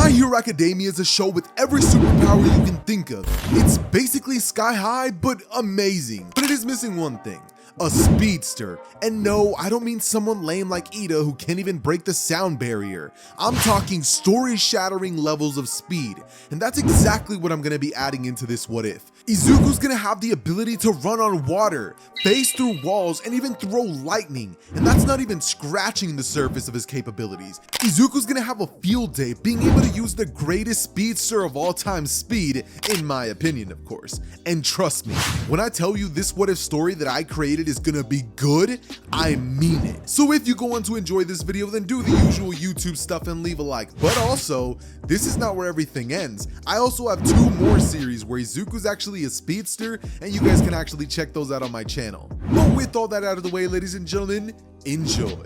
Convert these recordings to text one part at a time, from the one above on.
My Hero Academia is a show with every superpower you can think of. It's basically sky high, but amazing. But it is missing one thing. A speedster. And no, I don't mean someone lame like Ida who can't even break the sound barrier. I'm talking story-shattering levels of speed. And that's exactly what I'm gonna be adding into this What If. Izuku's gonna have the ability to run on water, phase through walls, and even throw lightning. And that's not even scratching the surface of his capabilities. Izuku's gonna have a field day being able to use the greatest speedster of all time speed, in my opinion of course. And trust me, when I tell you this What If story that I created is gonna be good, I mean it. So if you go on to enjoy this video, then do the usual YouTube stuff and leave a like. But also, this is not where everything ends. I also have 2 more series where Izuku's actually a speedster, and you guys can actually check those out on my channel. But with all that out of the way, ladies and gentlemen, enjoy.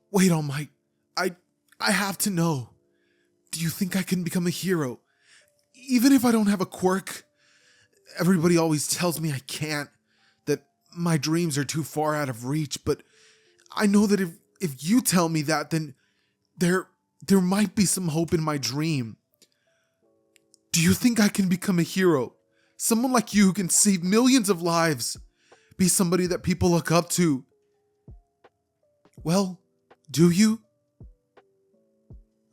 Wait, All Might, I have to know. Do you think I can become a hero? Even if I don't have a quirk? Everybody always tells me I can't, that my dreams are too far out of reach, but I know that if you tell me that, then there might be some hope in my dream. Do you think I can become a hero? Someone like you who can save millions of lives. Be somebody that people look up to. Well, do you?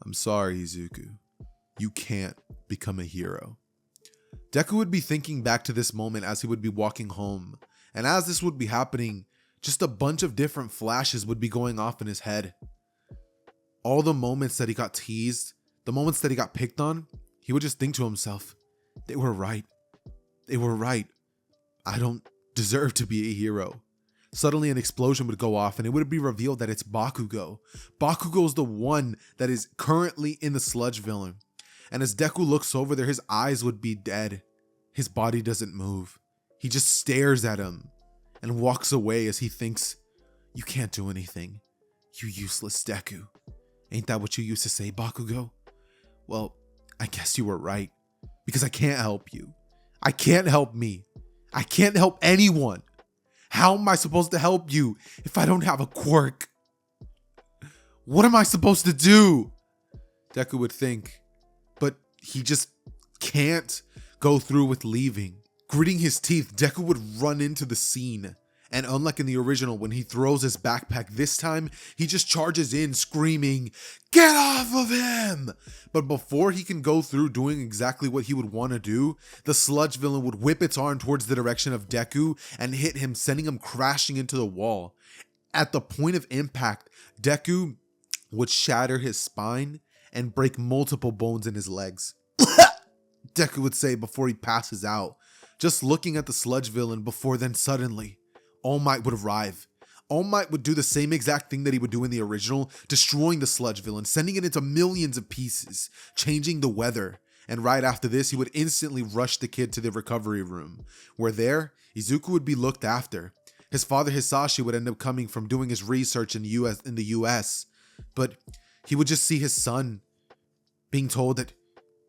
I'm sorry, Izuku. You can't become a hero. Deku would be thinking back to this moment as he would be walking home. And as this would be happening, just a bunch of different flashes would be going off in his head. All the moments that he got teased, the moments that he got picked on, he would just think to himself, they were right. They were right. I don't deserve to be a hero. Suddenly an explosion would go off and it would be revealed that it's Bakugo. Bakugo's the one that is currently in the sludge villain. And as Deku looks over there, his eyes would be dead. His body doesn't move. He just stares at him and walks away as he thinks, you can't do anything. You useless Deku. Ain't that what you used to say, Bakugo? Well, I guess you were right. Because I can't help you. I can't help me. I can't help anyone. How am I supposed to help you if I don't have a quirk? What am I supposed to do? Deku would think, but he just can't go through with leaving. Gritting his teeth, Deku would run into the scene. And unlike in the original, when he throws his backpack, this time he just charges in screaming, "Get off of him!" But before he can go through doing exactly what he would want to do, the sludge villain would whip its arm towards the direction of Deku and hit him, sending him crashing into the wall. At the point of impact, Deku would shatter his spine and break multiple bones in his legs. Deku would say before he passes out, just looking at the sludge villain before then suddenly, All Might would arrive. All Might would do the same exact thing that he would do in the original, destroying the sludge villain, sending it into millions of pieces, changing the weather. And right after this, he would instantly rush the kid to the recovery room, where there, Izuku would be looked after. His father Hisashi would end up coming from doing his research in the US, but he would just see his son being told that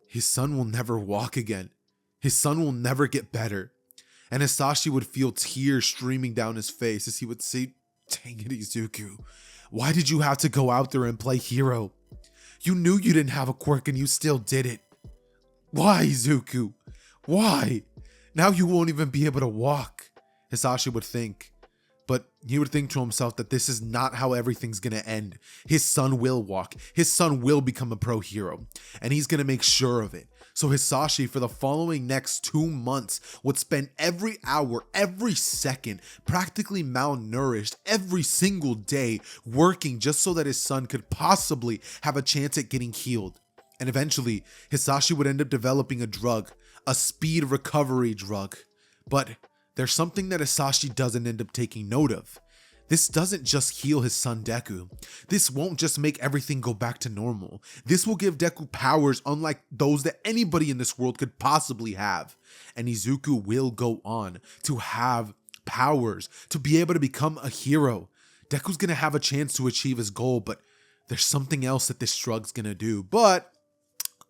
his son will never walk again. His son will never get better. And Hisashi would feel tears streaming down his face as he would say, "Dang it, Izuku. Why did you have to go out there and play hero? You knew you didn't have a quirk and you still did it. Why, Izuku? Why? Now you won't even be able to walk." Hisashi would think. But he would think to himself that this is not how everything's gonna end. His son will walk. His son will become a pro hero. And he's gonna make sure of it. So Hisashi, for the following next 2 months, would spend every hour, every second, practically malnourished every single day, working just so that his son could possibly have a chance at getting healed. And eventually, Hisashi would end up developing a drug, a speed recovery drug. But there's something that Hisashi doesn't end up taking note of. This doesn't just heal his son Deku. This won't just make everything go back to normal. This will give Deku powers unlike those that anybody in this world could possibly have. And Izuku will go on to have powers, to be able to become a hero. Deku's gonna have a chance to achieve his goal, but there's something else that this drug's gonna do. But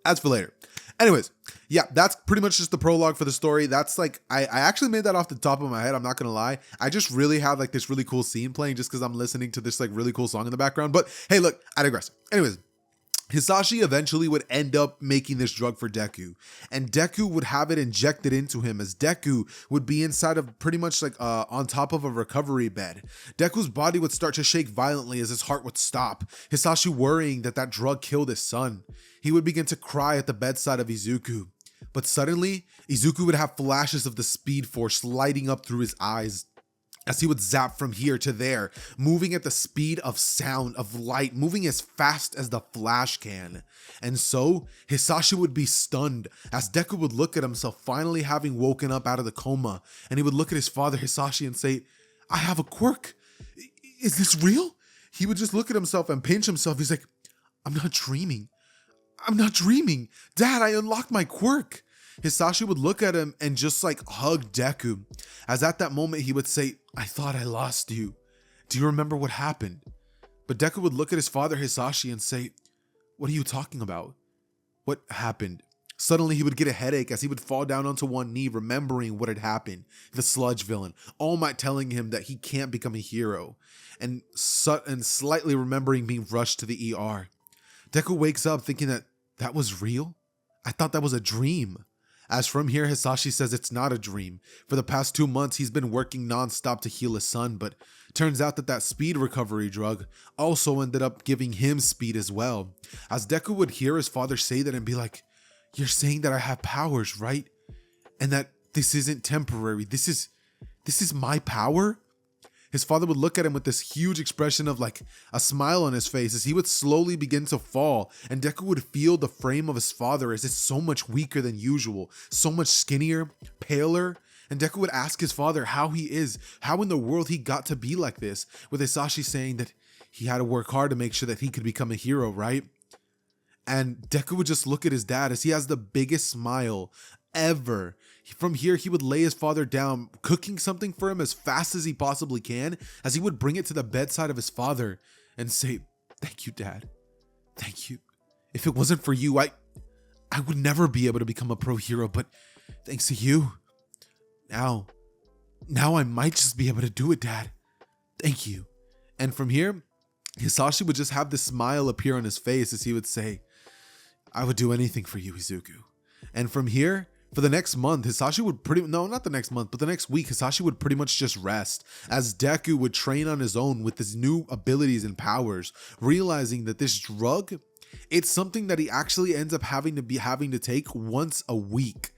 as for later. Anyways, yeah, that's pretty much just the prologue for the story. That's like, I actually made that off the top of my head. I'm not gonna lie. I just really have like this really cool scene playing just because I'm listening to this like really cool song in the background. But hey, look, I digress. Anyways, Hisashi eventually would end up making this drug for Deku, and Deku would have it injected into him, as Deku would be inside of pretty much like on top of a recovery bed. Deku's body would start to shake violently as his heart would stop, Hisashi worrying that that drug killed his son. He would begin to cry at the bedside of Izuku, but suddenly Izuku would have flashes of the Speed Force lighting up through his eyes, as he would zap from here to there, moving at the speed of sound, of light, moving as fast as the Flash can. And so, Hisashi would be stunned, as Deku would look at himself finally having woken up out of the coma, and he would look at his father Hisashi and say, "I have a quirk. Is this real?" He would just look at himself and pinch himself. He's like, I'm not dreaming. Dad, I unlocked my quirk." Hisashi would look at him and just like hug Deku, as at that moment he would say, "I thought I lost you. Do you remember what happened?" But Deku would look at his father Hisashi and say, "What are you talking about? What happened?" Suddenly he would get a headache as he would fall down onto one knee, remembering what had happened. The sludge villain, All Might telling him that he can't become a hero, and slightly remembering being rushed to the ER. Deku wakes up thinking that was real? I thought that was a dream. As from here, Hisashi says it's not a dream. For the past 2 months, he's been working non-stop to heal his son, but turns out that speed recovery drug also ended up giving him speed as well. As Deku would hear his father say that and be like, "You're saying that I have powers, right? And that this isn't temporary. This is my power?" His father would look at him with this huge expression of like a smile on his face as he would slowly begin to fall, and Deku would feel the frame of his father as it's so much weaker than usual, so much skinnier, paler, and Deku would ask his father how he is, how in the world he got to be like this, with Hisashi saying that he had to work hard to make sure that he could become a hero, right? And Deku would just look at his dad as he has the biggest smile ever. From here, he would lay his father down, cooking something for him as fast as he possibly can, as he would bring it to the bedside of his father and say, "Thank you, Dad. Thank you. If it wasn't for you, I would never be able to become a pro hero, but thanks to you, now I might just be able to do it, Dad. Thank you." And from here, Hisashi would just have this smile appear on his face as he would say, "I would do anything for you, Izuku." And from here, for the next month, Hisashi would the next week, Hisashi would pretty much just rest, as Deku would train on his own with his new abilities and powers, realizing that this drug, it's something that he actually ends up having to take once a week.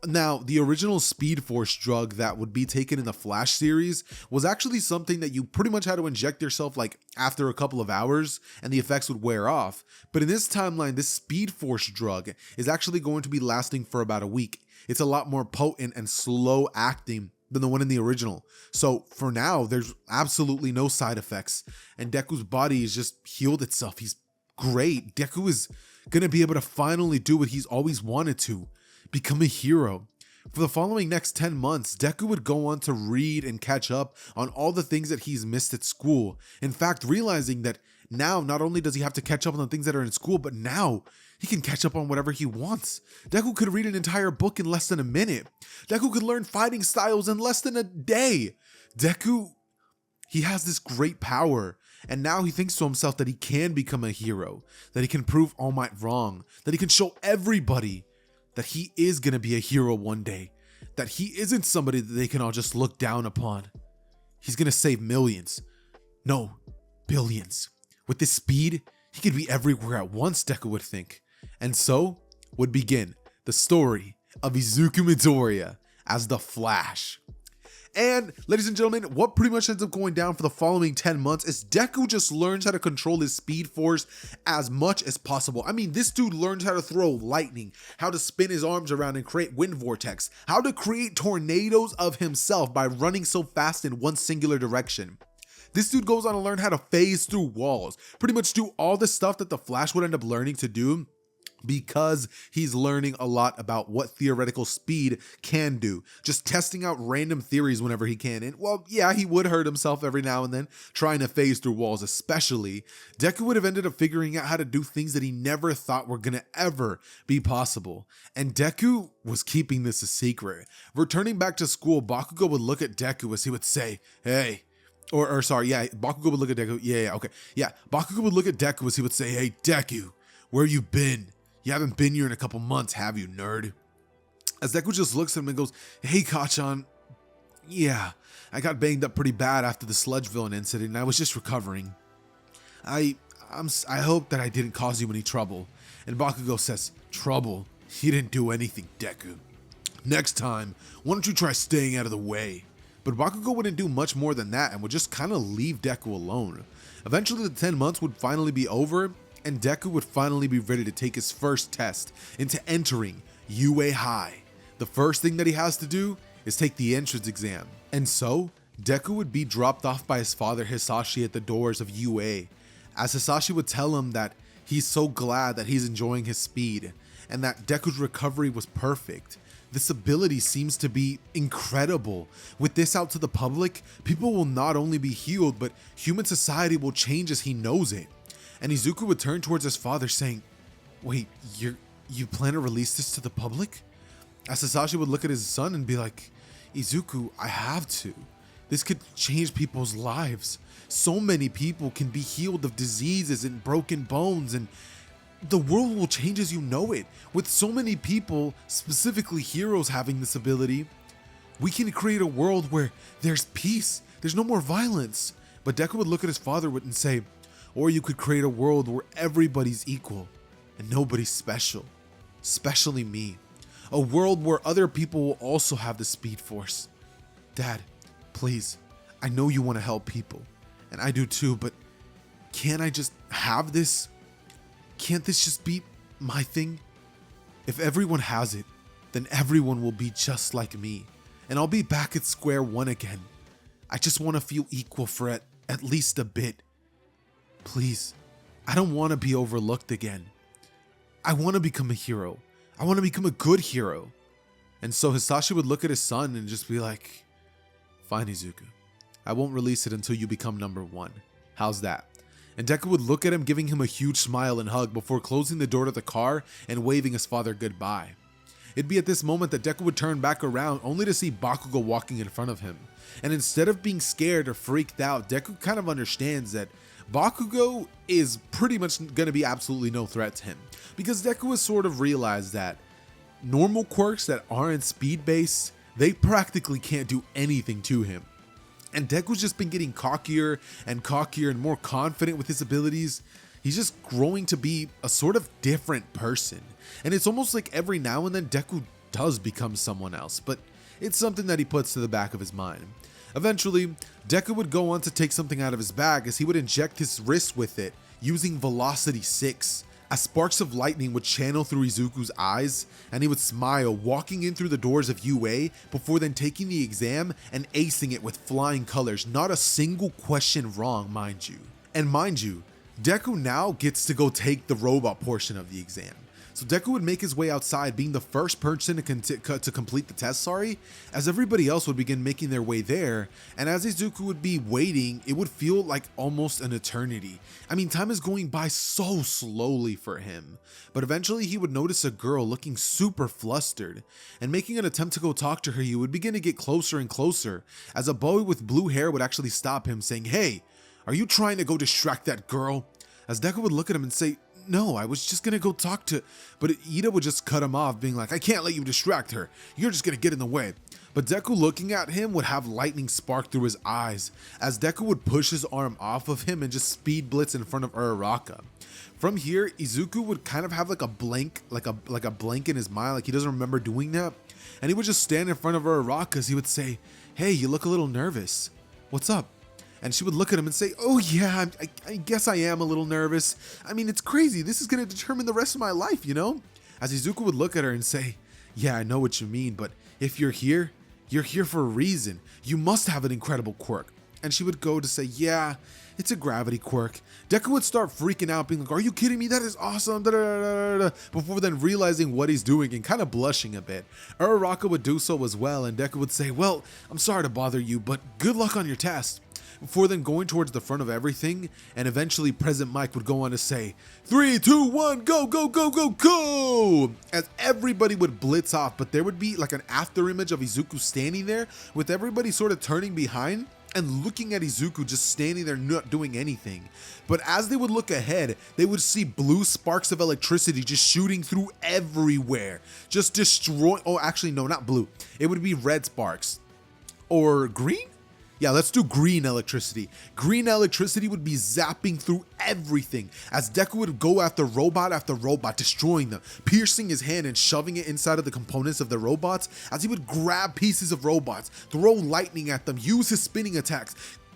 Now, the original Speed Force drug that would be taken in the Flash series was actually something that you pretty much had to inject yourself like after a couple of hours and the effects would wear off. But in this timeline, this Speed Force drug is actually going to be lasting for about a week. It's a lot more potent and slow acting than the one in the original. So for now, there's absolutely no side effects, and Deku's body has just healed itself. He's great. Deku is going to be able to finally do what he's always wanted to: become a hero. For the following next 10 months, Deku would go on to read and catch up on all the things that he's missed at school. In fact, realizing that now not only does he have to catch up on the things that are in school, but now he can catch up on whatever he wants. Deku could read an entire book in less than a minute. Deku could learn fighting styles in less than a day. Deku, he has this great power, and now he thinks to himself that he can become a hero, that he can prove All Might wrong, that he can show everybody that he is going to be a hero one day, that he isn't somebody that they can all just look down upon. He's going to save millions. No, billions. With this speed, he could be everywhere at once, Deku would think. And so would begin the story of Izuku Midoriya as the Flash. And ladies and gentlemen, what pretty much ends up going down for the following 10 months is Deku just learns how to control his Speed Force as much as possible. I mean, this dude learns how to throw lightning, how to spin his arms around and create wind vortex, how to create tornadoes of himself by running so fast in one singular direction. This dude goes on to learn how to phase through walls, pretty much do all the stuff that the Flash would end up learning to do, because he's learning a lot about what theoretical speed can do, just testing out random theories whenever he can. And well, yeah, he would hurt himself every now and then trying to phase through walls. Especially, Deku would have ended up figuring out how to do things that he never thought were gonna ever be possible, and Deku was keeping this a secret. Returning back to school, Bakugo would look at Deku as he would say, "Hey," Bakugo would look at Deku. Bakugo would look at Deku as he would say, "Hey, Deku, Where you been? You haven't been here in a couple months, have you, nerd? As Deku just looks at him and goes, hey, Kachan. Yeah, I got banged up pretty bad after the sludge villain incident and I was just recovering. I hope that I didn't cause you any trouble. And Bakugo says, trouble? You didn't do anything, Deku. Next time, why don't you try staying out of the way? But Bakugo wouldn't do much more than that and would just kind of leave Deku alone. Eventually the 10 months would finally be over and Deku would finally be ready to take his first test into entering UA High. The first thing that he has to do is take the entrance exam. And so, Deku would be dropped off by his father Hisashi at the doors of UA, as Hisashi would tell him that he's so glad that he's enjoying his speed, and that Deku's recovery was perfect. This ability seems to be incredible. With this out to the public, people will not only be healed, but human society will change as he knows it. And Izuku would turn towards his father saying, wait, you plan to release this to the public? As Hisashi would look at his son and be like, Izuku, I have to. This could change people's lives. So many people can be healed of diseases and broken bones, and the world will change as you know it. With so many people, specifically heroes, having this ability, we can create a world where there's peace. There's no more violence. But Deku would look at his father and say, or you could create a world where everybody's equal and nobody's special, especially me. A world where other people will also have the Speed Force. Dad, please, I know you want to help people, and I do too, but can't I just have this? Can't this just be my thing? If everyone has it, then everyone will be just like me, and I'll be back at square one again. I just want to feel equal for at least a bit. Please, I don't want to be overlooked again. I want to become a hero. I want to become a good hero. And so Hisashi would look at his son and just be like, fine, Izuku. I won't release it until you become number 1. How's that? And Deku would look at him, giving him a huge smile and hug before closing the door to the car and waving his father goodbye. It'd be at this moment that Deku would turn back around only to see Bakugo walking in front of him. And instead of being scared or freaked out, Deku kind of understands that Bakugo is pretty much going to be absolutely no threat to him, because Deku has sort of realized that normal quirks that aren't speed based, they practically can't do anything to him. And Deku's just been getting cockier and more confident with his abilities. He's just growing to be a sort of different person. And it's almost like every now and then Deku does become someone else, but it's something that he puts to the back of his mind. Eventually, Deku would go on to take something out of his bag as he would inject his wrist with it, using Velocity 6. As sparks of lightning would channel through Izuku's eyes, and he would smile, walking in through the doors of UA before then taking the exam and acing it with flying colors, not a single question wrong, mind you. And mind you, Deku now gets to go take the robot portion of the exam. So Deku would make his way outside, being the first person to complete the test, as everybody else would begin making their way there, and as Izuku would be waiting, it would feel like almost an eternity. I mean, time is going by so slowly for him, but eventually he would notice a girl looking super flustered, and making an attempt to go talk to her, he would begin to get closer and closer, as a boy with blue hair would actually stop him, saying, "Hey, are you trying to go distract that girl?" As Deku would look at him and say, "No, I was just gonna go talk to," but Ida would just cut him off, being like, "I can't let you distract her. You're just gonna get in the way." But Deku looking at him would have lightning spark through his eyes, as Deku would push his arm off of him and just speed blitz in front of Uraraka. From here, Izuku would kind of have like a blank in his mind, like he doesn't remember doing that, and he would just stand in front of Uraraka as he would say, "Hey, you look a little nervous. What's up?" And she would look at him and say, "Oh yeah, I guess I am a little nervous. I mean, it's crazy. This is going to determine the rest of my life, you know?" As Izuku would look at her and say, "Yeah, I know what you mean, but if you're here for a reason. You must have an incredible quirk." And she would go to say, "Yeah, it's a gravity quirk." Deku would start freaking out, being like, "Are you kidding me? That is awesome," before then realizing what he's doing and kind of blushing a bit. Uraraka would do so as well, and Deku would say, "Well, I'm sorry to bother you, but good luck on your test." Before then going towards the front of everything, and eventually Present Mike would go on to say, 3, 2, 1, go, go, go, go, go! As everybody would blitz off, but there would be like an after image of Izuku standing there with everybody sort of turning behind, and looking at Izuku just standing there not doing anything. But as they would look ahead, they would see blue sparks of electricity just shooting through everywhere, just destroying. Oh, actually, no, not blue. It would be red sparks. Or green? Yeah, let's do green electricity. Green electricity would be zapping through everything as Deku would go after robot, destroying them, piercing his hand and shoving it inside of the components of the robots as he would grab pieces of robots, throw lightning at them, use his spinning attacks.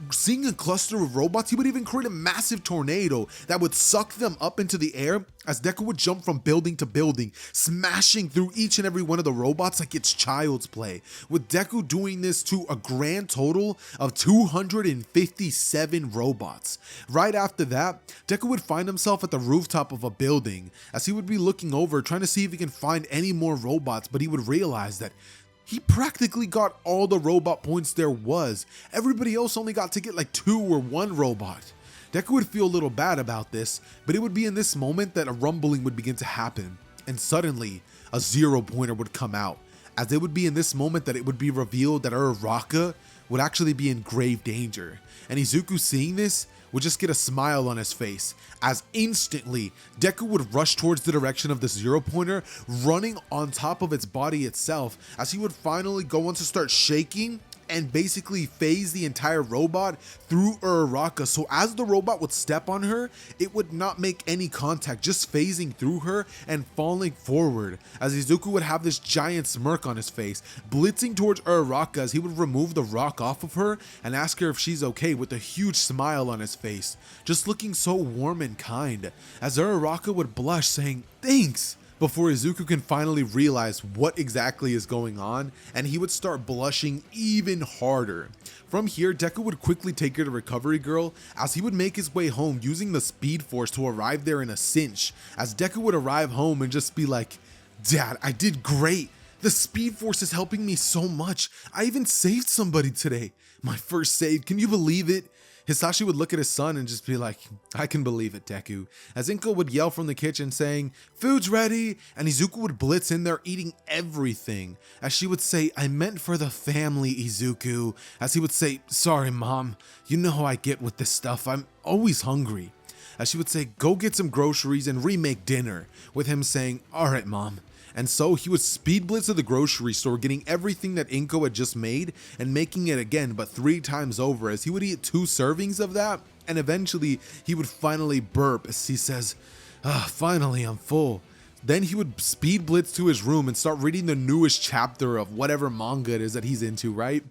Seeing a cluster of robots, he would even create a massive tornado that would suck them up into the air as Deku would jump from building to building, smashing through each and every one of the robots like it's child's play, with Deku doing this to a grand total of 257 robots. Right after that, Deku would find himself at the rooftop of a building as he would be looking over trying to see if he can find any more robots, but he would realize that he practically got all the robot points there was. Everybody else only got to get like 2 or 1 robot. Deku would feel a little bad about this, but it would be in this moment that a rumbling would begin to happen, and suddenly a 0 pointer would come out, as it would be in this moment that it would be revealed that Uraraka would actually be in grave danger. And Izuku, seeing this, would just get a smile on his face, as instantly Deku would rush towards the direction of the 0 pointer, running on top of its body itself, as he would finally go on to start shaking and basically phase the entire robot through Uraraka. So as the robot would step on her, it would not make any contact, just phasing through her and falling forward, as Izuku would have this giant smirk on his face, blitzing towards Uraraka as he would remove the rock off of her and ask her if she's okay with a huge smile on his face, just looking so warm and kind, as Uraraka would blush saying, "Thanks," before Izuku can finally realize what exactly is going on, and he would start blushing even harder. From here, Deku would quickly take her to Recovery Girl as he would make his way home using the Speed Force to arrive there in a cinch, as Deku would arrive home and just be like, "Dad, I did great. The Speed Force is helping me so much. I even saved somebody today. My first save, can you believe it?" Hisashi would look at his son and just be like, "I can believe it, Deku," as Inko would yell from the kitchen saying, "Food's ready," and Izuku would blitz in there eating everything, as she would say, "I meant for the family, Izuku," as he would say, "Sorry, Mom, you know how I get with this stuff, I'm always hungry," as she would say, "Go get some groceries and remake dinner," with him saying, "Alright, Mom." And so he would speed blitz to the grocery store, getting everything that Inko had just made and making it again, but 3 times over, as he would eat 2 servings of that, and eventually he would finally burp as he says, "Finally, I'm full." Then he would speed blitz to his room and start reading the newest chapter of whatever manga it is that he's into, right?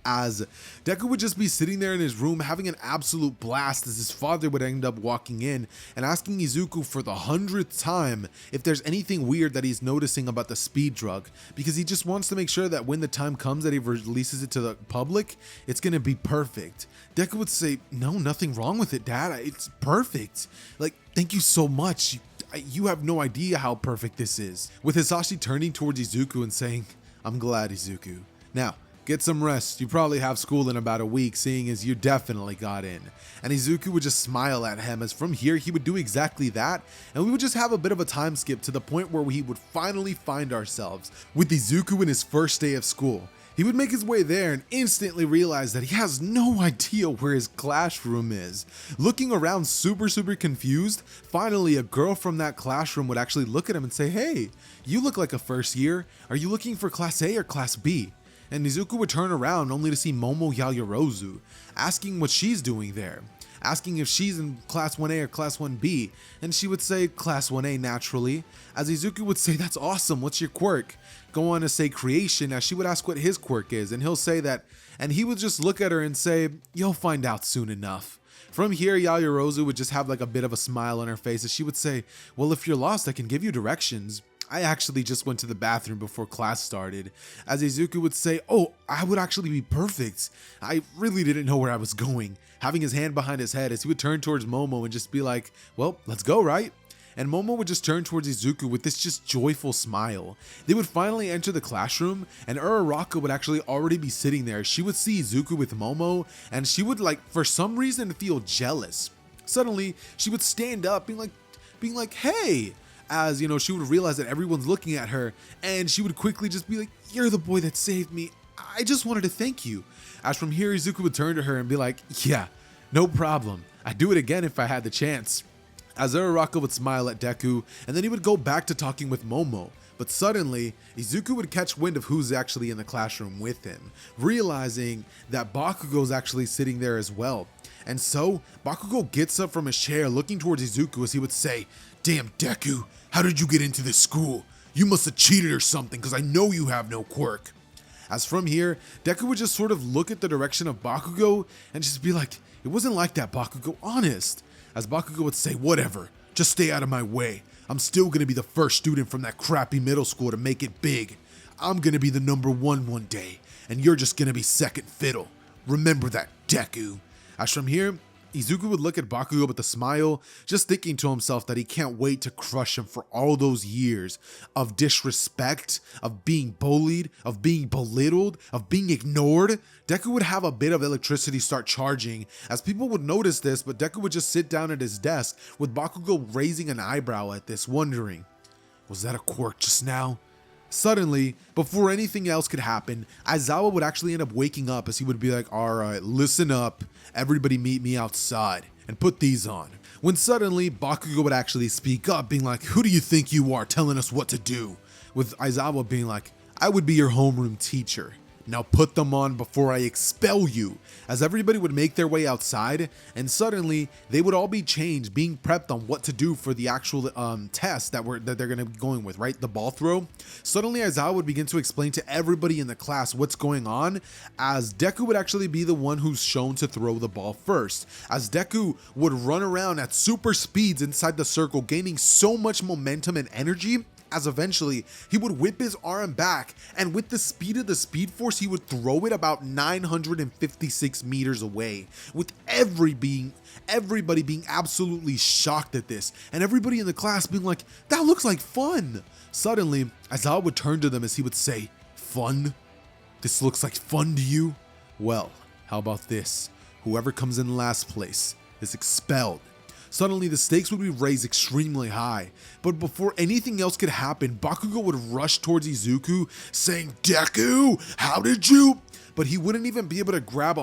As Deku would just be sitting there in his room having an absolute blast, as his father would end up walking in and asking Izuku for the 100th time if there's anything weird that he's noticing about the speed drug, because he just wants to make sure that when the time comes that he releases it to the public, it's gonna be perfect. Deku would say, "No, nothing wrong with it, Dad. It's perfect. Like, thank you so much. You have no idea how perfect this is." With Hisashi turning towards Izuku and saying, "I'm glad, Izuku. Now, get some rest. You probably have school in about a week, seeing as you definitely got in." And Izuku would just smile at him, as from here he would do exactly that, and we would just have a bit of a time skip to the point where we would finally find ourselves with Izuku in his first day of school. He would make his way there and instantly realize that he has no idea where his classroom is. Looking around super confused, finally a girl from that classroom would actually look at him and say, "Hey, you look like a first year. Are you looking for class A or class B?" And Izuku would turn around only to see Momo Yaoyorozu, asking what she's doing there, asking if she's in class 1A or class 1B, and she would say class 1A naturally, as Izuku would say, "That's awesome, what's your quirk?" Go on to say creation, as she would ask what his quirk is, and he'll say that, and he would just look at her and say, "You'll find out soon enough." From here, Yaoyorozu would just have like a bit of a smile on her face, as she would say, "Well, if you're lost, I can give you directions. I actually just went to the bathroom before class started," as Izuku would say, "Oh, I would actually be perfect. I really didn't know where I was going," having his hand behind his head, as he would turn towards Momo and just be like, "Well, let's go, right?" And Momo would just turn towards Izuku with this just joyful smile. They would finally enter the classroom, and Uraraka would actually already be sitting there. She would see Izuku with Momo, and she would, like, for some reason feel jealous. Suddenly, she would stand up being like, "Hey," as, you know, she would realize that everyone's looking at her, and she would quickly just be like, "You're the boy that saved me. I just wanted to thank you. As from here, Izuku would turn to her and be like, yeah, no problem. I'd do it again if I had the chance. As Uraraka would smile at Deku, and then he would go back to talking with Momo. But suddenly, Izuku would catch wind of who's actually in the classroom with him, realizing that Bakugo's actually sitting there as well. And so, Bakugo gets up from his chair looking towards Izuku as he would say, "Damn Deku, how did you get into this school? You must have cheated or something, because I know you have no quirk." As from here, Deku would just sort of look at the direction of Bakugo and just be like, "It wasn't like that, Bakugo, honest." As Bakugo would say, "Whatever, just stay out of my way. I'm still gonna be the first student from that crappy middle school to make it big. I'm gonna be the #1 one day, and you're just gonna be second fiddle. Remember that, Deku." As from here, Izuku would look at Bakugo with a smile, just thinking to himself that he can't wait to crush him for all those years of disrespect, of being bullied, of being belittled, of being ignored. Deku would have a bit of electricity start charging, as people would notice this, but Deku would just sit down at his desk with Bakugo raising an eyebrow at this, wondering, was that a quirk just now? Suddenly, before anything else could happen, Aizawa would actually end up waking up as he would be like, "Alright, listen up, everybody meet me outside, and put these on." When suddenly, Bakugo would actually speak up, being like, "Who do you think you are telling us what to do?" With Aizawa being like, "I would be your homeroom teacher. Now put them on before I expel you." As everybody would make their way outside, and suddenly they would all be changed, being prepped on what to do for the actual test that they're gonna be going with, right? The ball throw. Suddenly Aizawa would begin to explain to everybody in the class what's going on, as Deku would actually be the one who's shown to throw the ball first. As Deku would run around at super speeds inside the circle, gaining so much momentum and energy, as eventually he would whip his arm back, and with the speed of the Speed Force, he would throw it about 956 meters away, with everybody being absolutely shocked at this, and everybody in the class being like, "That looks like fun." Suddenly, Aizawa would turn to them as he would say, "Fun? This looks like fun to you? Well, how about this? Whoever comes in last place is expelled." Suddenly, the stakes would be raised extremely high, but before anything else could happen, Bakugo would rush towards Izuku, saying, "Deku, how did you?" But he wouldn't even be able to grab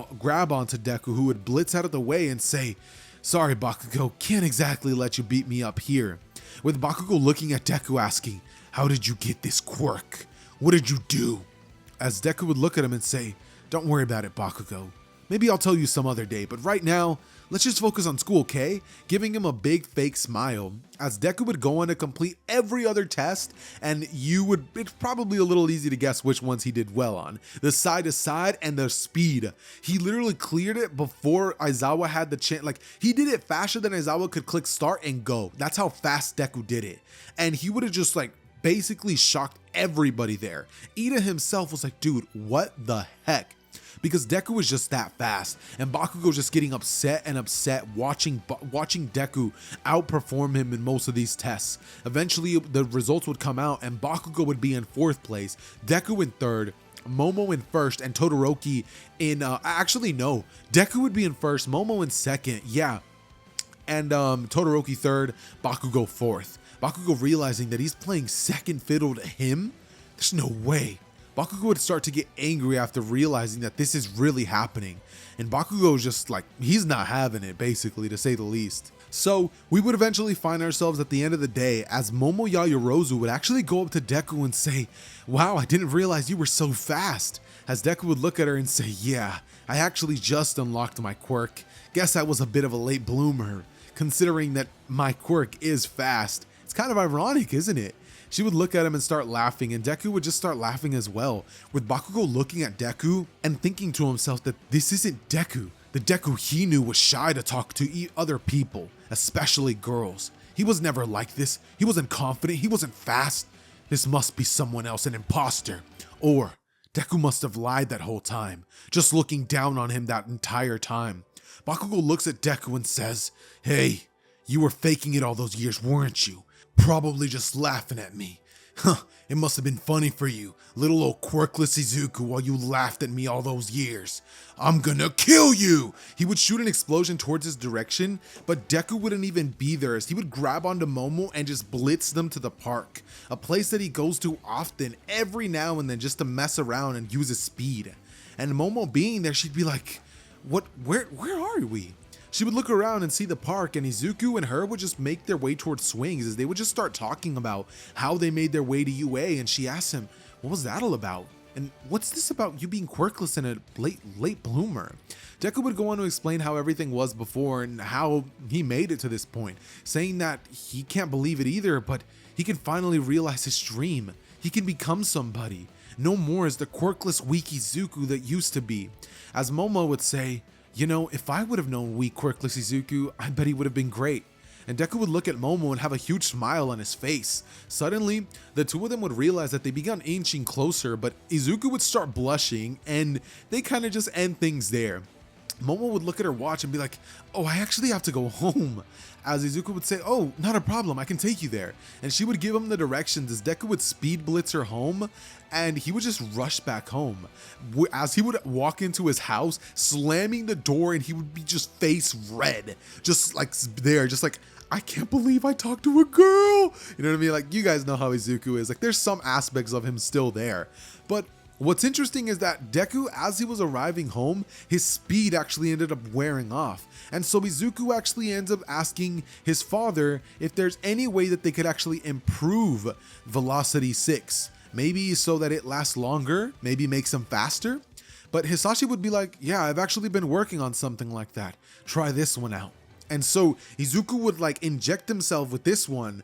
onto Deku, who would blitz out of the way and say, "Sorry, Bakugo, can't exactly let you beat me up here." With Bakugo looking at Deku asking, "How did you get this quirk? What did you do?" As Deku would look at him and say, "Don't worry about it, Bakugo. Maybe I'll tell you some other day, but right now, let's just focus on school, okay?" Giving him a big fake smile, as Deku would go on to complete every other test, and it's probably a little easy to guess which ones he did well on. The side to side and the speed. He literally cleared it before Aizawa had the chance. Like, he did it faster than Aizawa could click start and go. That's how fast Deku did it. And he would have just basically shocked everybody there. Ida himself was like, "Dude, what the heck?" Because Deku was just that fast, and Bakugo just getting upset watching Deku outperform him in most of these tests. Eventually, the results would come out, and Bakugo would be in 4th place, Deku in 3rd, Momo in 1st, and Todoroki in, no, Deku would be in 1st, Momo in 2nd, yeah, and Todoroki 3rd, Bakugo 4th. Bakugo realizing that he's playing second fiddle to him? There's no way. Bakugo would start to get angry after realizing that this is really happening, and Bakugo is just like, he's not having it, basically, to say the least. So we would eventually find ourselves at the end of the day as Momo Yaoyorozu would actually go up to Deku and say, "Wow, I didn't realize you were so fast." As Deku would look at her and say, "Yeah, I actually just unlocked my quirk. Guess I was a bit of a late bloomer, considering that my quirk is fast." It's kind of ironic, isn't it? She would look at him and start laughing, and Deku would just start laughing as well, with Bakugo looking at Deku and thinking to himself that this isn't Deku. The Deku he knew was shy to talk to other people, especially girls. He was never like this. He wasn't confident. He wasn't fast. This must be someone else, an imposter. Or Deku must have lied that whole time, just looking down on him that entire time. Bakugo looks at Deku and says, "Hey, you were faking it all those years, weren't you? Probably just laughing at me. Huh, it must have been funny for you, little old quirkless Izuku, while you laughed at me all those years. I'm gonna kill you! He would shoot an explosion towards his direction, but Deku wouldn't even be there as he would grab onto Momo and just blitz them to the park, a place that he goes to often every now and then just to mess around and use his speed. And Momo being there, she'd be like, where are we? She would look around and see the park, and Izuku and her would just make their way towards swings as they would just start talking about how they made their way to UA, and she asked him, what was that all about? And what's this about you being quirkless and a late bloomer? Deku would go on to explain how everything was before and how he made it to this point, saying that he can't believe it either, but he can finally realize his dream. He can become somebody. No more as the quirkless weak Izuku that used to be. As Momo would say, you know, if I would have known weak quirkless Izuku, I bet he would have been great. And Deku would look at Momo and have a huge smile on his face. Suddenly, the two of them would realize that they began inching closer, but Izuku would start blushing and they kind of just end things there. Momo would look at her watch and be like, oh, I actually have to go home. As Izuku would say, oh, not a problem, I can take you there. And she would give him the directions as Deku would speed blitz her home and he would just rush back home. As he would walk into his house, slamming the door, and he would be just face red. Just like there, just like, I can't believe I talked to a girl. You know what I mean? Like, you guys know how Izuku is. Like, there's some aspects of him still there. But what's interesting is that Deku, as he was arriving home, his speed actually ended up wearing off. And so Izuku actually ends up asking his father if there's any way that they could actually improve Velocity 6. Maybe so that it lasts longer, maybe makes him faster. But Hisashi would be like, yeah, I've actually been working on something like that. Try this one out. And so Izuku would like inject himself with this one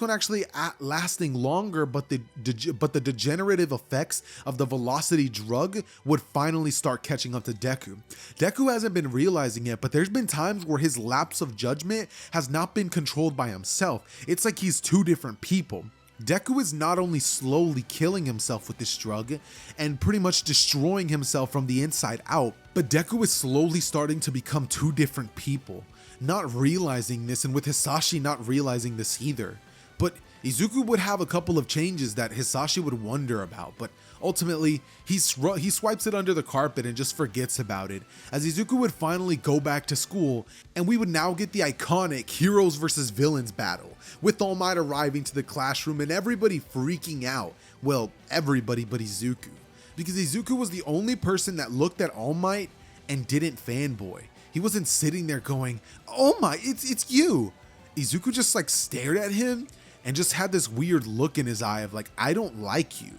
actually lasting longer, but the degenerative effects of the velocity drug would finally start catching up to Deku. Deku hasn't been realizing it, but there's been times where his lapse of judgment has not been controlled by himself. It's like he's two different people. Deku is not only slowly killing himself with this drug and pretty much destroying himself from the inside out, but Deku is slowly starting to become two different people. Not realizing this, and with Hisashi not realizing this either. But Izuku would have a couple of changes that Hisashi would wonder about, but ultimately he swipes it under the carpet and just forgets about it, as Izuku would finally go back to school, and we would now get the iconic heroes versus villains battle, with All Might arriving to the classroom and everybody freaking out. Well, everybody but Izuku, because Izuku was the only person that looked at All Might and didn't fanboy. He wasn't sitting there going, oh my, it's you. Izuku just like stared at him and just had this weird look in his eye of like, I don't like you.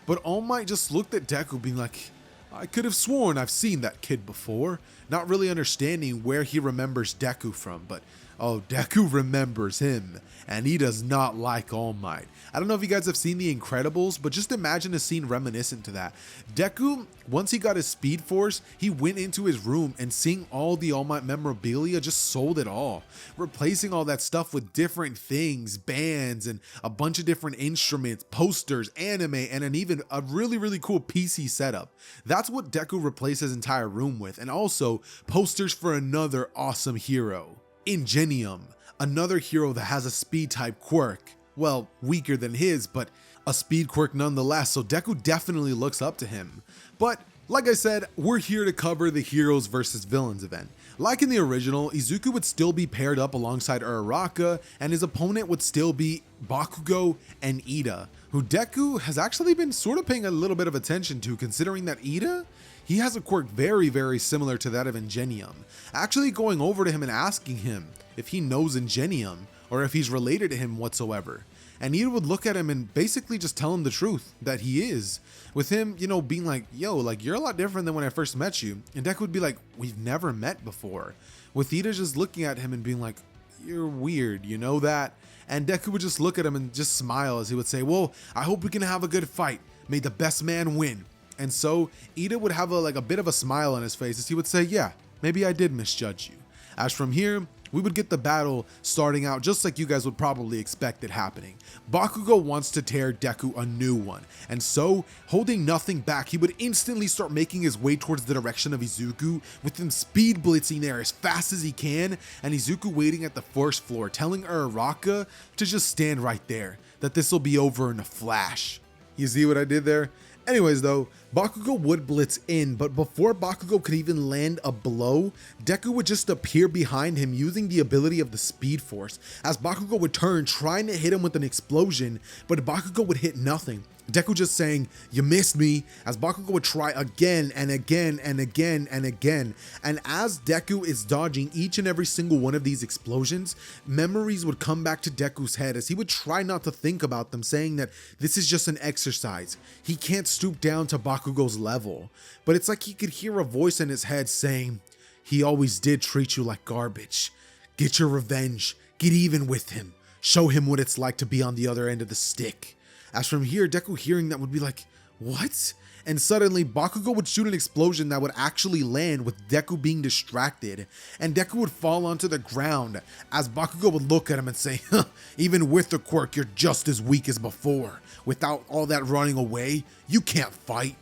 But All Might just looked at Deku being like, I could have sworn I've seen that kid before. Not really understanding where he remembers Deku from, but oh, Deku remembers him, and he does not like All Might. I don't know if you guys have seen The Incredibles, but just imagine a scene reminiscent to that. Deku, once he got his Speed Force, he went into his room and seeing all the All Might memorabilia just sold it all, replacing all that stuff with different things, bands, and a bunch of different instruments, posters, anime, and even a really cool PC setup. That's what Deku replaced his entire room with, and also posters for another awesome hero, Ingenium, another hero that has a speed type quirk. Well, weaker than his, but a speed quirk nonetheless, so Deku definitely looks up to him. But like I said, we're here to cover the heroes versus villains event. Like in the original, Izuku would still be paired up alongside Uraraka, and his opponent would still be Bakugo and Ida, who Deku has actually been sort of paying a little bit of attention to, considering that Ida, he has a quirk very similar to that of Ingenium. Actually going over to him and asking him if he knows Ingenium, or if he's related to him whatsoever. And Ida would look at him and basically just tell him the truth, that he is. With him, you know, being like, yo, like, you're a lot different than when I first met you. And Deku would be like, we've never met before. With Ida just looking at him and being like, you're weird, you know that? And Deku would just look at him and just smile as he would say, well, I hope we can have a good fight. May the best man win. And so Ida would have a bit of a smile on his face as he would say, yeah, maybe I did misjudge you. As from here, we would get the battle starting out just like you guys would probably expect it happening. Bakugo wants to tear Deku a new one, and so, holding nothing back, he would instantly start making his way towards the direction of Izuku, with him speed blitzing there as fast as he can, and Izuku waiting at the first floor, telling Uraraka to just stand right there. that this will be over in a flash. You see what I did there? Anyways though, Bakugo would blitz in, but before Bakugo could even land a blow, Deku would just appear behind him using the ability of the Speed Force, as Bakugo would turn trying to hit him with an explosion, but Bakugo would hit nothing. Deku just saying, "You missed me," as Bakugo would try again and again and again and again. And as Deku is dodging each and every single one of these explosions, memories would come back to Deku's head as he would try not to think about them, saying that this is just an exercise. He can't stoop down to Bakugo's level. But it's like he could hear a voice in his head saying, "He always did treat you like garbage. Get your revenge. Get even with him. Show him what it's like to be on the other end of the stick." As from here, Deku hearing that would be like, "What?" And suddenly, Bakugo would shoot an explosion that would actually land with Deku being distracted, and Deku would fall onto the ground as Bakugo would look at him and say, "Huh, even with the quirk, you're just as weak as before. Without all that running away, you can't fight."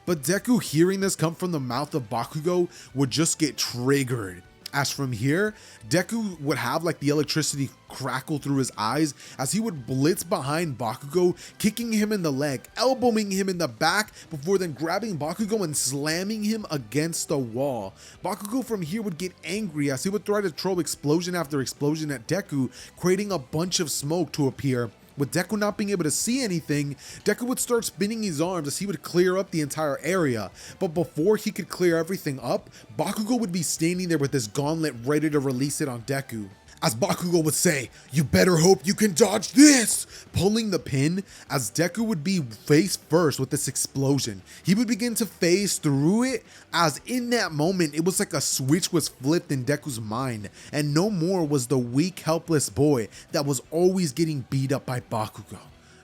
But Deku hearing this come from the mouth of Bakugo would just get triggered. As from here, Deku would have like the electricity crackle through his eyes as he would blitz behind Bakugo, kicking him in the leg, elbowing him in the back, before then grabbing Bakugo and slamming him against the wall. Bakugo from here would get angry as he would try to throw explosion after explosion at Deku, creating a bunch of smoke to appear. With Deku not being able to see anything, Deku would start spinning his arms as he would clear up the entire area. But before he could clear everything up, Bakugo would be standing there with his gauntlet ready to release it on Deku. As Bakugo would say, "You better hope you can dodge this," pulling the pin, as Deku would be face first with this explosion. He would begin to phase through it, as in that moment, it was like a switch was flipped in Deku's mind, and no more was the weak, helpless boy that was always getting beat up by Bakugo.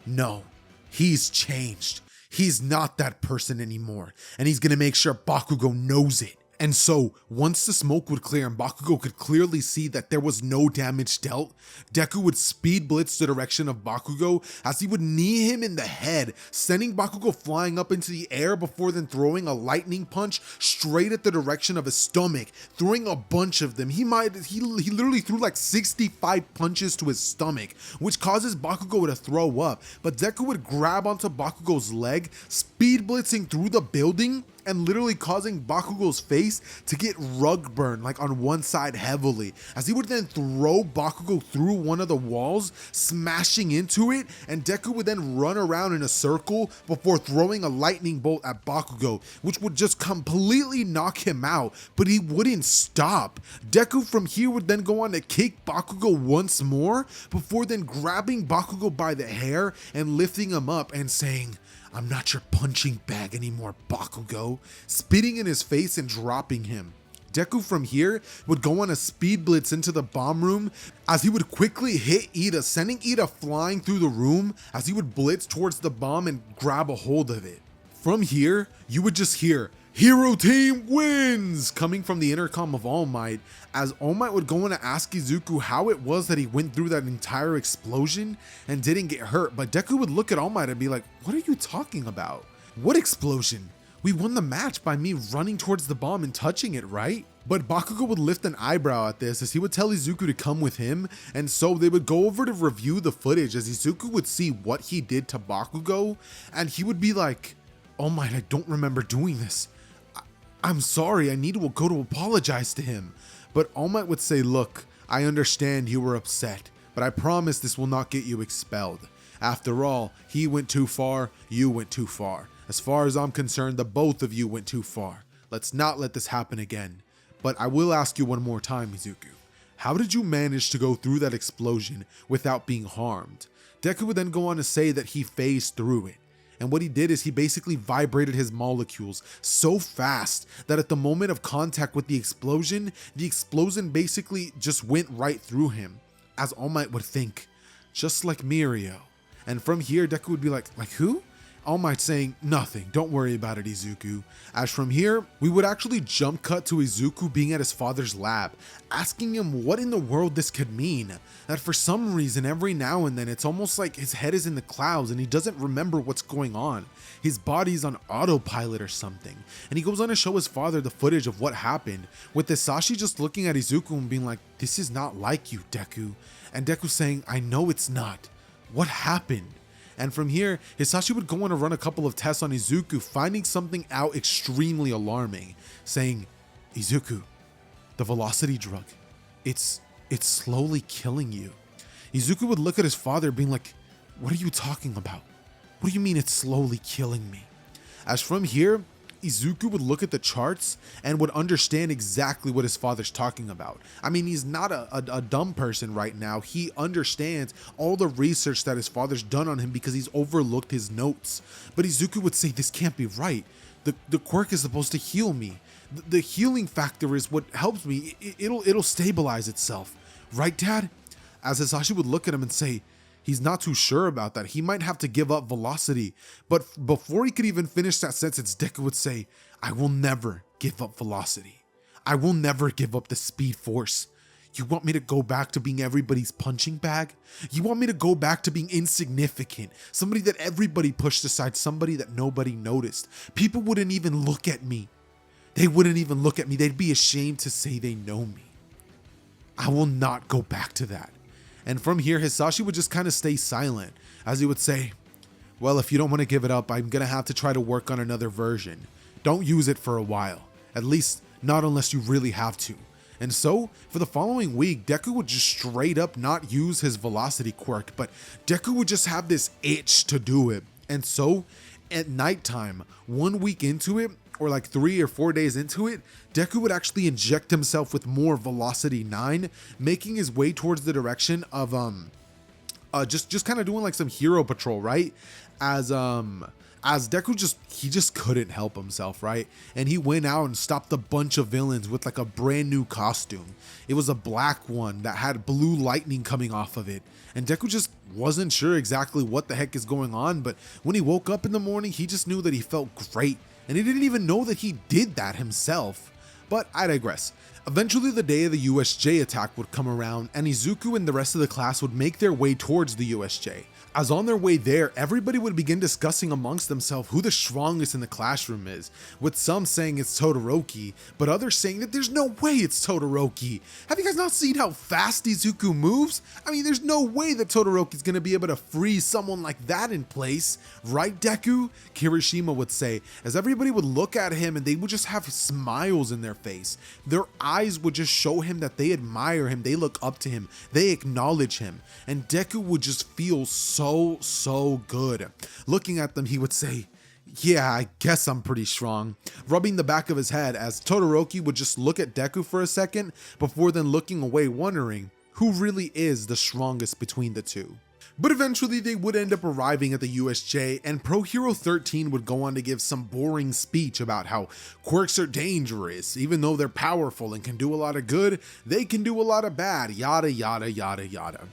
No, he's changed. He's not that person anymore, and he's gonna make sure Bakugo knows it. And so, once the smoke would clear and Bakugo could clearly see that there was no damage dealt, Deku would speed blitz the direction of Bakugo as he would knee him in the head, sending Bakugo flying up into the air before then throwing a lightning punch straight at the direction of his stomach, throwing a bunch of them. He literally threw like 65 punches to his stomach, which causes Bakugo to throw up, but Deku would grab onto Bakugo's leg, speed blitzing through the building, and literally causing Bakugo's face to get rug burned like on one side heavily, as he would then throw Bakugo through one of the walls, smashing into it, and Deku would then run around in a circle before throwing a lightning bolt at Bakugo, which would just completely knock him out, but he wouldn't stop. Deku from here would then go on to kick Bakugo once more, before then grabbing Bakugo by the hair and lifting him up and saying, "I'm not your punching bag anymore, Bakugo," spitting in his face and dropping him. Deku from here would go on a speed blitz into the bomb room as he would quickly hit Ida, sending Ida flying through the room as he would blitz towards the bomb and grab a hold of it. From here, you would just hear, "Hero Team wins!" coming from the intercom of All Might, as All Might would go on to ask Izuku how it was that he went through that entire explosion and didn't get hurt, but Deku would look at All Might and be like, "What are you talking about? What explosion? We won the match by me running towards the bomb and touching it, right?" But Bakugo would lift an eyebrow at this as he would tell Izuku to come with him, and so they would go over to review the footage as Izuku would see what he did to Bakugo, and he would be like, "All Might, I don't remember doing this. I'm sorry, I need to go to apologize to him." But All Might would say, "Look, I understand you were upset, but I promise this will not get you expelled. After all, he went too far, you went too far. As far as I'm concerned, the both of you went too far. Let's not let this happen again. But I will ask you one more time, Izuku. How did you manage to go through that explosion without being harmed?" Deku would then go on to say that he phased through it. And what he did is he basically vibrated his molecules so fast that at the moment of contact with the explosion basically just went right through him. As All Might would think, "Just like Mirio." And from here, Deku would be like who? All Might saying, "Nothing, don't worry about it, Izuku." As from here, we would actually jump cut to Izuku being at his father's lab, asking him what in the world this could mean. That for some reason, every now and then, it's almost like his head is in the clouds and he doesn't remember what's going on. His body's on autopilot or something. And he goes on to show his father the footage of what happened, with Hisashi just looking at Izuku and being like, "This is not like you, Deku." And Deku saying, "I know it's not. what happened? And from here, Hisashi would go on to run a couple of tests on Izuku, finding something out extremely alarming, saying, Izuku, the velocity drug, it's slowly killing you. Izuku would look at his father being like, what are you talking about? What do you mean it's slowly killing me? As from here, Izuku would look at the charts and would understand exactly what his father's talking about. I mean, he's not a dumb person right now. He understands all the research that his father's done on him because he's overlooked his notes. But Izuku would say, this can't be right. The quirk is supposed to heal me. The healing factor is what helps me. It'll stabilize itself. Right, Dad? As Hisashi would look at him and say, he's not too sure about that. He might have to give up velocity. But before he could even finish that sentence, Deku would say, I will never give up velocity. I will never give up the speed force. You want me to go back to being everybody's punching bag? You want me to go back to being insignificant? Somebody that everybody pushed aside, somebody that nobody noticed. People wouldn't even look at me. They wouldn't even look at me. They'd be ashamed to say they know me. I will not go back to that. And from here, Hisashi would just kind of stay silent as he would say, well, if you don't want to give it up, I'm going to have to try to work on another version. Don't use it for a while. At least not unless you really have to. And so, for the following week, Deku would just straight up not use his velocity quirk, but Deku would just have this itch to do it. And so, at nighttime, 1 week into it, or like 3 or 4 days into it, Deku would actually inject himself with more Velocity 9, making his way towards the direction of just kind of doing like some hero patrol, right? As Deku just couldn't help himself, right? And he went out and stopped a bunch of villains with like a brand new costume. It was a black one that had blue lightning coming off of it. And Deku just wasn't sure exactly what the heck is going on, but when he woke up in the morning, he just knew that he felt great. And he didn't even know that he did that himself. But I digress. Eventually the day of the USJ attack would come around and Izuku and the rest of the class would make their way towards the USJ. As on their way there, everybody would begin discussing amongst themselves who the strongest in the classroom is, with some saying it's Todoroki, but others saying that there's no way it's Todoroki. Have you guys not seen how fast Izuku moves? I mean, there's no way that Todoroki's gonna be able to freeze someone like that in place, right, Deku? Kirishima would say, as everybody would look at him and they would just have smiles in their face. Their eyes would just show him that they admire him, they look up to him, they acknowledge him, and Deku would just feel so good. Looking at them, he would say, yeah, I guess I'm pretty strong, rubbing the back of his head as Todoroki would just look at Deku for a second before then looking away, wondering who really is the strongest between the two. But eventually they would end up arriving at the USJ, and Pro Hero 13 would go on to give some boring speech about how quirks are dangerous. Even though they're powerful and can do a lot of good, they can do a lot of bad, yada yada yada yada.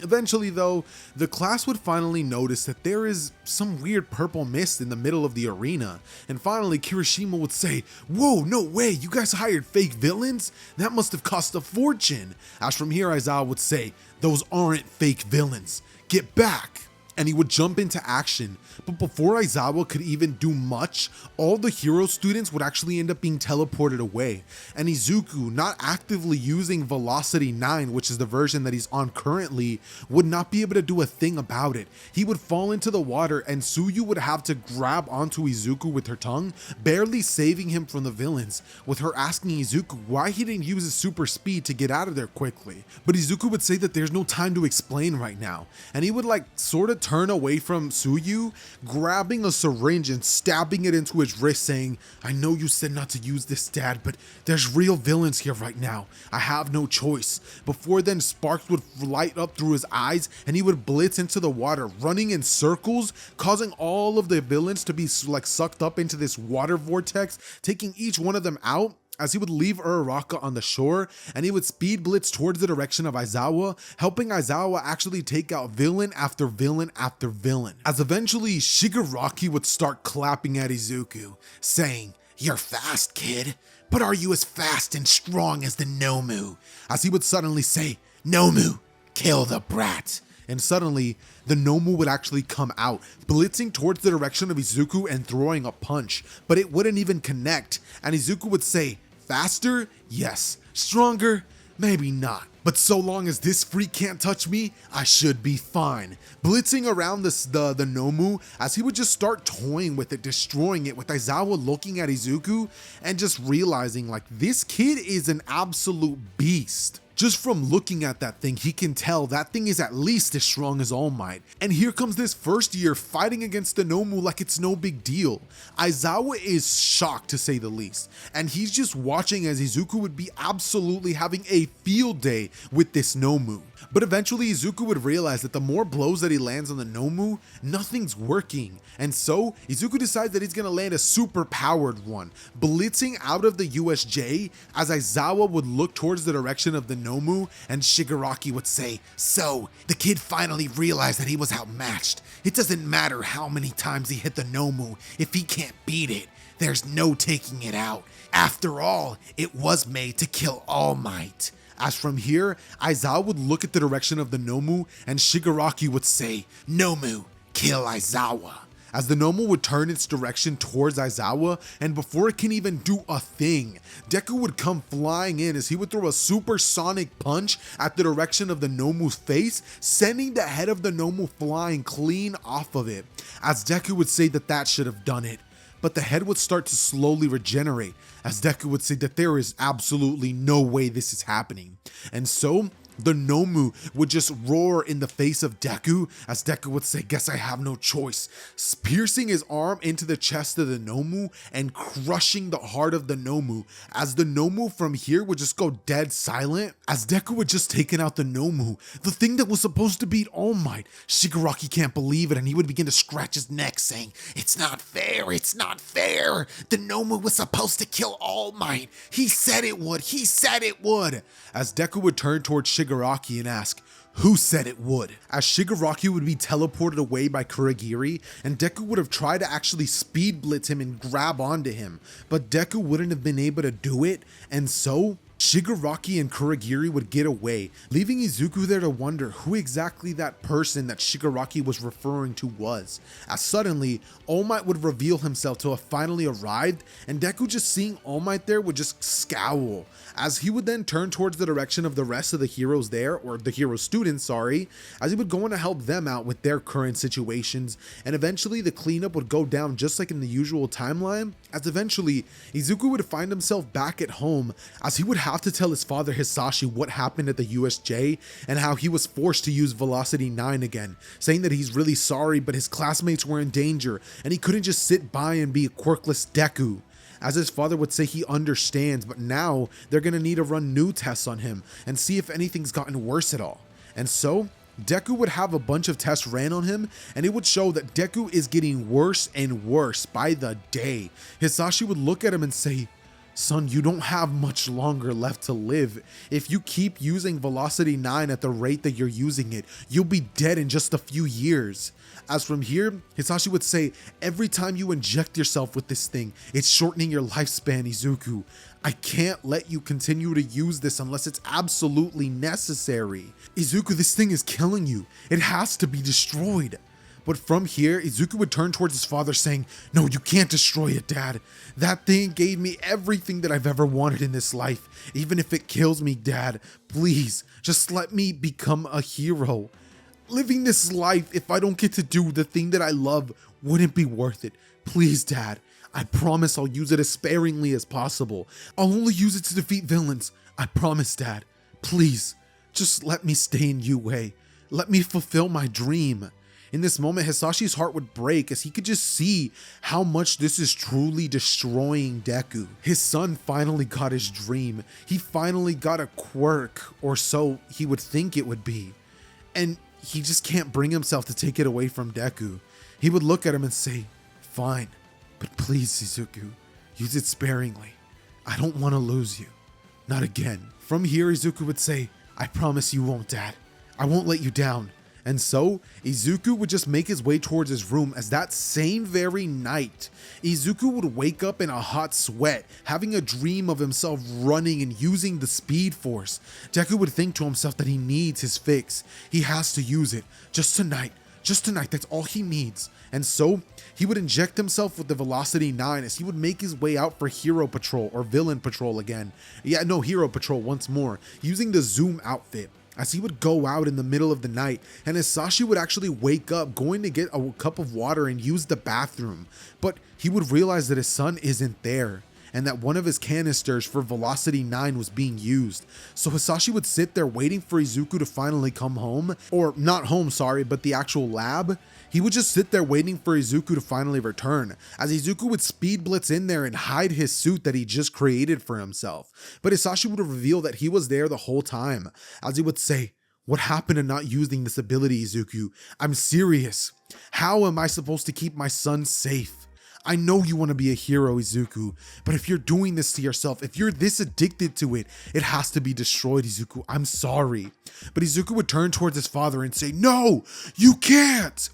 Eventually though, the class would finally notice that there is some weird purple mist in the middle of the arena, and finally Kirishima would say, whoa, no way, you guys hired fake villains? That must have cost a fortune. As from here, Aizawa would say, those aren't fake villains, get back. And he would jump into action, but before Aizawa could even do much, all the hero students would actually end up being teleported away, and Izuku, not actively using Velocity 9, which is the version that he's on currently, would not be able to do a thing about it. He would fall into the water and Tsuyu would have to grab onto Izuku with her tongue, barely saving him from the villains, with her asking Izuku why he didn't use his super speed to get out of there quickly. But Izuku would say that there's no time to explain right now, and he would like sort of turn away from Tsuyu, grabbing a syringe and stabbing it into his wrist, saying, I know you said not to use this, Dad, but there's real villains here right now. I have no choice. Before then, sparks would light up through his eyes and he would blitz into the water, running in circles, causing all of the villains to be like sucked up into this water vortex, taking each one of them out, as he would leave Uraraka on the shore, and he would speed blitz towards the direction of Aizawa, helping Aizawa actually take out villain after villain after villain. As eventually Shigaraki would start clapping at Izuku, saying, you're fast, kid, but are you as fast and strong as the Nomu? As he would suddenly say, Nomu, kill the brat. And suddenly, the Nomu would actually come out, blitzing towards the direction of Izuku and throwing a punch, but it wouldn't even connect, and Izuku would say, faster? Yes. Stronger? Maybe not. But so long as this freak can't touch me, I should be fine. Blitzing around the Nomu as he would just start toying with it, destroying it, with Aizawa looking at Izuku and just realizing like this kid is an absolute beast. Just from looking at that thing, he can tell that thing is at least as strong as All Might. And here comes this first year fighting against the Nomu like it's no big deal. Aizawa is shocked to say the least, and he's just watching as Izuku would be absolutely having a field day with this Nomu. But eventually Izuku would realize that the more blows that he lands on the Nomu, nothing's working. And so Izuku decides that he's gonna land a super powered one, blitzing out of the USJ as Aizawa would look towards the direction of the Nomu and Shigaraki would say, "So, the kid finally realized that he was outmatched. It doesn't matter how many times he hit the Nomu, if he can't beat it, there's no taking it out. After all, it was made to kill All Might." As from here, Aizawa would look at the direction of the Nomu and Shigaraki would say, "Nomu, kill Aizawa." As the Nomu would turn its direction towards Aizawa, and before it can even do a thing, Deku would come flying in as he would throw a supersonic punch at the direction of the Nomu's face, sending the head of the Nomu flying clean off of it, as Deku would say that that should have done it. But the head would start to slowly regenerate, as Deku would say that there is absolutely no way this is happening. And so, the Nomu would just roar in the face of Deku, as Deku would say, "Guess I have no choice," piercing his arm into the chest of the Nomu and crushing the heart of the Nomu, as the Nomu from here would just go dead silent, as Deku would just taken out the Nomu, the thing that was supposed to beat All Might. Shigaraki can't believe it, and he would begin to scratch his neck saying, "It's not fair, it's not fair. The Nomu was supposed to kill All Might. He said it would, he said it would." As Deku would turn towards Shigaraki and ask, "Who said it would?" As Shigaraki would be teleported away by Kurogiri, and Deku would have tried to actually speed blitz him and grab onto him, but Deku wouldn't have been able to do it, and so Shigaraki and Kurogiri would get away, leaving Izuku there to wonder who exactly that person that Shigaraki was referring to was. As suddenly, All Might would reveal himself to have finally arrived, and Deku just seeing All Might there would just scowl, as he would then turn towards the direction of the rest of the heroes there, or the hero students, sorry, as he would go on to help them out with their current situations, and eventually the cleanup would go down just like in the usual timeline, as eventually Izuku would find himself back at home, as he would have to tell his father Hisashi what happened at the USJ and how he was forced to use Velocity 9 again, saying that he's really sorry but his classmates were in danger and he couldn't just sit by and be a quirkless Deku. As his father would say he understands, but now they're gonna need to run new tests on him and see if anything's gotten worse at all. And so Deku would have a bunch of tests ran on him, and it would show that Deku is getting worse and worse by the day. Hisashi would look at him and say, "Son, you don't have much longer left to live. If you keep using Velocity 9 at the rate that you're using it, you'll be dead in just a few years." As from here, Hisashi would say, "Every time you inject yourself with this thing, it's shortening your lifespan, Izuku. I can't let you continue to use this unless it's absolutely necessary. Izuku, this thing is killing you. It has to be destroyed." But from here, Izuku would turn towards his father saying, "No, you can't destroy it, Dad. That thing gave me everything that I've ever wanted in this life. Even if it kills me, Dad, please, just let me become a hero. Living this life, if I don't get to do the thing that I love, wouldn't be worth it. Please, Dad. I promise I'll use it as sparingly as possible. I'll only use it to defeat villains. I promise, Dad. Please, just let me stay in UA. Let me fulfill my dream." In this moment, Hisashi's heart would break as he could just see how much this is truly destroying Deku. His son finally got his dream. He finally got a quirk, or so he would think it would be. And he just can't bring himself to take it away from Deku. He would look at him and say, "Fine, but please, Izuku, use it sparingly. I don't want to lose you. Not again." From here, Izuku would say, "I promise you won't, Dad. I won't let you down." And so, Izuku would just make his way towards his room as that same very night, Izuku would wake up in a hot sweat, having a dream of himself running and using the speed force. Deku would think to himself that he needs his fix. He has to use it. Just tonight, that's all he needs. And so, he would inject himself with the Velocity 9 as he would make his way out for Hero Patrol or Villain Patrol again. Hero Patrol once more, using the Zoom outfit. As he would go out in the middle of the night, and Hisashi would actually wake up going to get a cup of water and use the bathroom, but he would realize that his son isn't there, and that one of his canisters for Velocity 9 was being used. So Hisashi would sit there waiting for Izuku to finally come home, or not home, sorry, but the actual lab. He would just sit there waiting for Izuku to finally return, as Izuku would speed blitz in there and hide his suit that he just created for himself. But Hisashi would reveal that he was there the whole time, as he would say, "What happened to not using this ability, Izuku? I'm serious. How am I supposed to keep my son safe? I know you want to be a hero, Izuku, but if you're doing this to yourself, if you're this addicted to it, it has to be destroyed, Izuku. I'm sorry." But Izuku would turn towards his father and say, "No, you can't."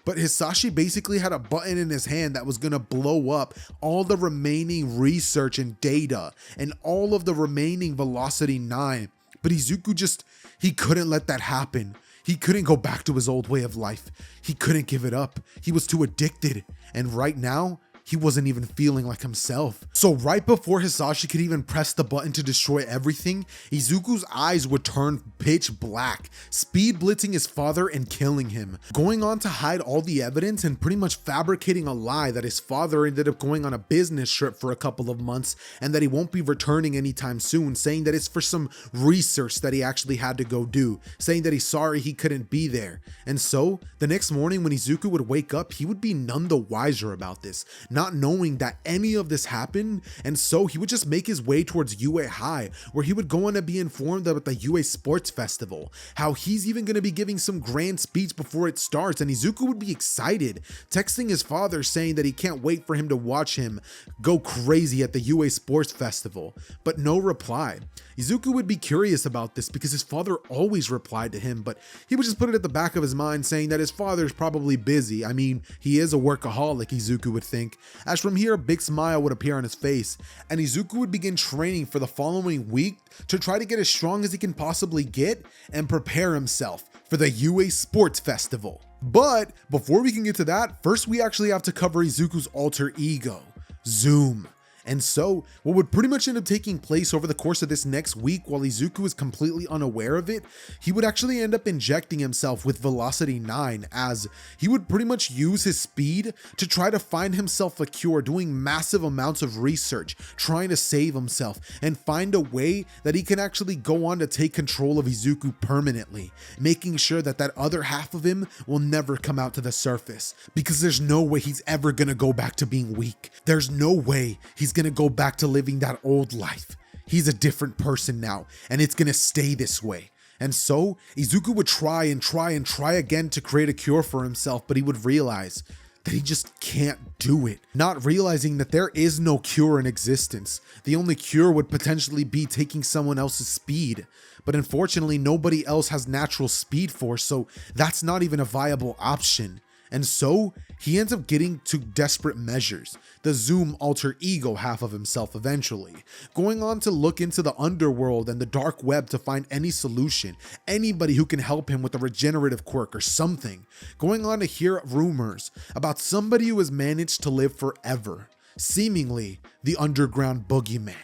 But Hisashi basically had a button in his hand that was going to blow up all the remaining research and data and all of the remaining Velocity 9. But Izuku he couldn't let that happen. He couldn't go back to his old way of life. He couldn't give it up. He was too addicted. And right now, he wasn't even feeling like himself. So right before Hisashi could even press the button to destroy everything, Izuku's eyes would turn pitch black, speed blitzing his father and killing him, going on to hide all the evidence and pretty much fabricating a lie that his father ended up going on a business trip for a couple of months and that he won't be returning anytime soon, saying that it's for some research that he actually had to go do, saying that he's sorry he couldn't be there. And so the next morning when Izuku would wake up, he would be none the wiser about this, not knowing that any of this happened, and so he would just make his way towards UA High, where he would go on to be informed about the UA Sports Festival, how he's even going to be giving some grand speech before it starts, and Izuku would be excited, texting his father saying that he can't wait for him to watch him go crazy at the UA Sports Festival, but no reply. Izuku would be curious about this because his father always replied to him, but he would just put it at the back of his mind saying that his father's probably busy. I mean, he is a workaholic, Izuku would think. As from here, a big smile would appear on his face, and Izuku would begin training for the following week to try to get as strong as he can possibly get and prepare himself for the UA Sports Festival. But before we can get to that, first we actually have to cover Izuku's alter ego, Zoom. And so, what would pretty much end up taking place over the course of this next week while Izuku is completely unaware of it, he would actually end up injecting himself with Velocity 9 as he would pretty much use his speed to try to find himself a cure, doing massive amounts of research, trying to save himself, and find a way that he can actually go on to take control of Izuku permanently, making sure that that other half of him will never come out to the surface, because there's no way he's ever gonna go back to being weak. There's no way he's gonna go back to living that old life. He's a different person now, and it's gonna stay this way. And so, Izuku would try again to create a cure for himself, but he would realize that he just can't do it. Not realizing that there is no cure in existence. The only cure would potentially be taking someone else's speed. But unfortunately, nobody else has natural speed force, so that's not even a viable option. And so, he ends up getting to desperate measures, the Zoom alter ego half of himself eventually, going on to look into the underworld and the dark web to find any solution, anybody who can help him with a regenerative quirk or something, going on to hear rumors about somebody who has managed to live forever, seemingly the underground boogeyman.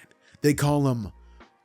They call him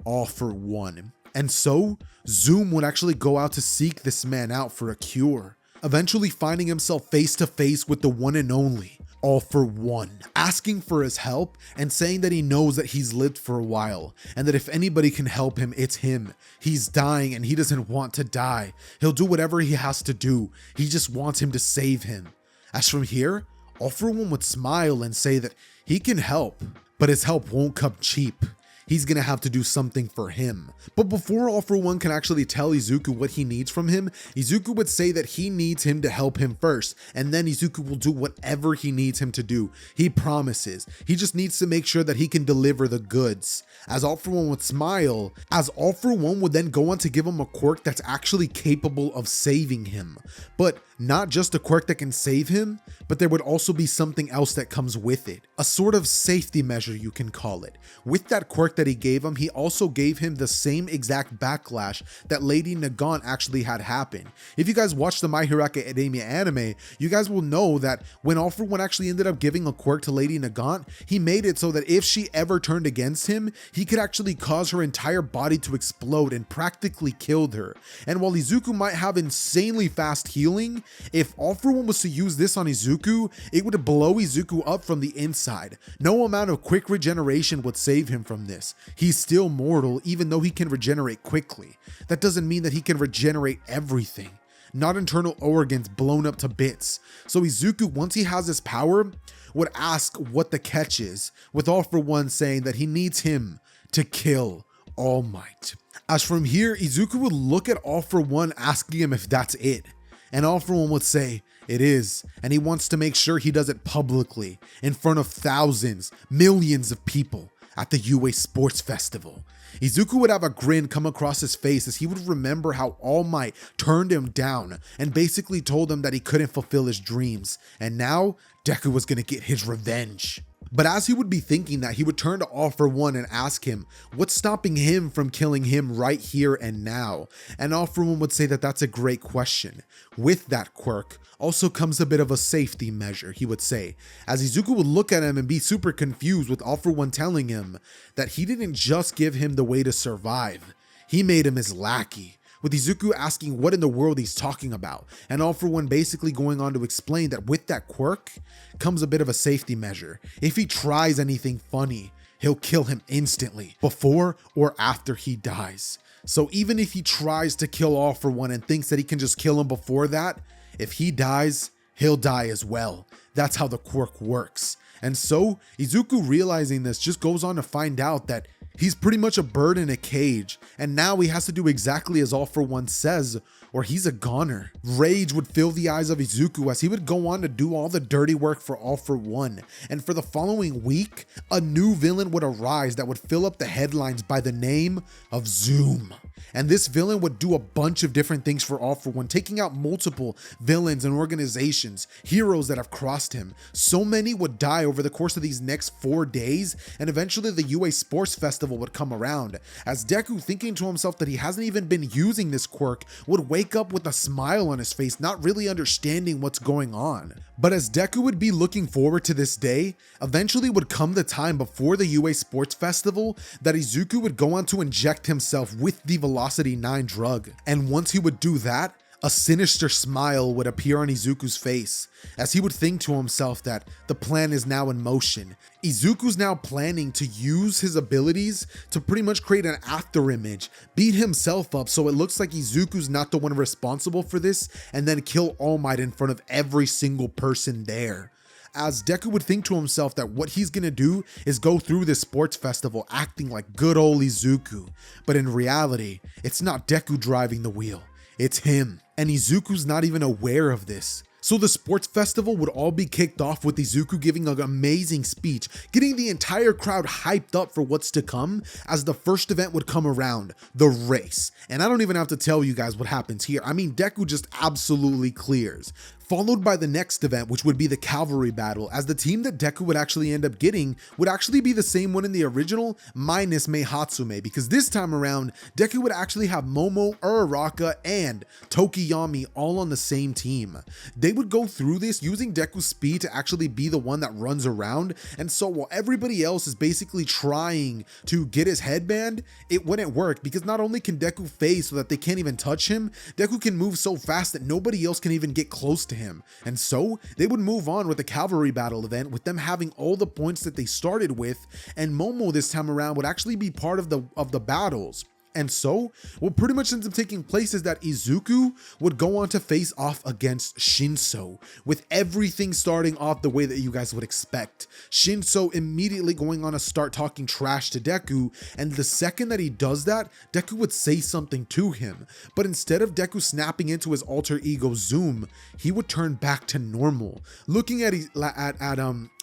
All for One. And so, Zoom would actually go out to seek this man out for a cure, eventually finding himself face to face with the one and only All for One, asking for his help and saying that he knows that he's lived for a while and that if anybody can help him, it's him. He's dying and he doesn't want to die. He'll do whatever he has to do. He just wants him to save him. As from here, All for One would smile and say that he can help, but his help won't come cheap. He's gonna have to do something for him. But before All for One can actually tell Izuku what he needs from him, Izuku would say that he needs him to help him first, and then Izuku will do whatever he needs him to do. He promises. He just needs to make sure that he can deliver the goods. As All for One would smile, as All for One would then go on to give him a quirk that's actually capable of saving him. But Not just a quirk that can save him, but there would also be something else that comes with it. A sort of safety measure, you can call it. With that quirk that he gave him, he also gave him the same exact backlash that Lady Nagant actually had happen. If you guys watch the My Hero Academia anime, you guys will know that when All For One actually ended up giving a quirk to Lady Nagant, he made it so that if she ever turned against him, he could actually cause her entire body to explode and practically killed her. And while Izuku might have insanely fast healing, if All For One was to use this on Izuku, it would blow Izuku up from the inside. No amount of quick regeneration would save him from this. He's still mortal even though he can regenerate quickly. That doesn't mean that he can regenerate everything. Not internal organs blown up to bits. So Izuku, once he has this power, would ask what the catch is, with All For One saying that he needs him to kill All Might. As from here, Izuku would look at All For One asking him if that's it. And All For One would say, it is, and he wants to make sure he does it publicly, in front of thousands, millions of people at the UA Sports Festival. Izuku would have a grin come across his face as he would remember how All Might turned him down and basically told him that he couldn't fulfill his dreams, and now Deku was gonna get his revenge. But as he would be thinking that, he would turn to All For One and ask him, what's stopping him from killing him right here and now? And All For One would say that that's a great question. With that quirk also comes a bit of a safety measure, he would say, as Izuku would look at him and be super confused with All For One telling him that he didn't just give him the way to survive, he made him his lackey. With Izuku asking what in the world he's talking about, and All For One basically going on to explain that with that quirk comes a bit of a safety measure. If he tries anything funny, he'll kill him instantly, before or after he dies. So even if he tries to kill All For One and thinks that he can just kill him before that, if he dies, he'll die as well. That's how the quirk works. And so Izuku, realizing this, just goes on to find out that he's pretty much a bird in a cage, and now he has to do exactly as All For One says, or he's a goner. Rage would fill the eyes of Izuku as he would go on to do all the dirty work for All For One, and for the following week, a new villain would arise that would fill up the headlines by the name of Zoom. And this villain would do a bunch of different things for All For One, taking out multiple villains and organizations, heroes that have crossed him. So many would die over the course of these next 4 days, and eventually the UA Sports Festival would come around, as Deku, thinking to himself that he hasn't even been using this quirk, would wake up with a smile on his face, not really understanding what's going on. But as Deku would be looking forward to this day, eventually would come the time before the UA Sports Festival that Izuku would go on to inject himself with the Velocity 9 drug. And once he would do that, a sinister smile would appear on Izuku's face, as he would think to himself that the plan is now in motion. Izuku's now planning to use his abilities to pretty much create an after image, beat himself up so it looks like Izuku's not the one responsible for this, and then kill All Might in front of every single person there. As Deku would think to himself that what he's gonna do is go through this sports festival acting like good old Izuku, but in reality, it's not Deku driving the wheel, it's him. And Izuku's not even aware of this. So the sports festival would all be kicked off with Izuku giving an amazing speech, getting the entire crowd hyped up for what's to come, as the first event would come around, the race. And I don't even have to tell you guys what happens here. I mean, Deku just absolutely clears. Followed by the next event, which would be the cavalry battle, as the team that Deku would actually end up getting would actually be the same one in the original, minus Mei Hatsume, because this time around, Deku would actually have Momo, Uraraka, and Tokiyami all on the same team. They would go through this using Deku's speed to actually be the one that runs around, and so while everybody else is basically trying to get his headband, it wouldn't work, because not only can Deku phase so that they can't even touch him, Deku can move so fast that nobody else can even get close to him. And so they would move on with the cavalry battle event, with them having all the points that they started with, and Momo this time around would actually be part of the battles. And so what pretty much ends up taking place is that Izuku would go on to face off against Shinso, with everything starting off the way that you guys would expect. Shinso immediately going on to start talking trash to Deku, and the second that he does that, Deku would say something to him. But instead of Deku snapping into his alter ego Zoom, he would turn back to normal. Looking at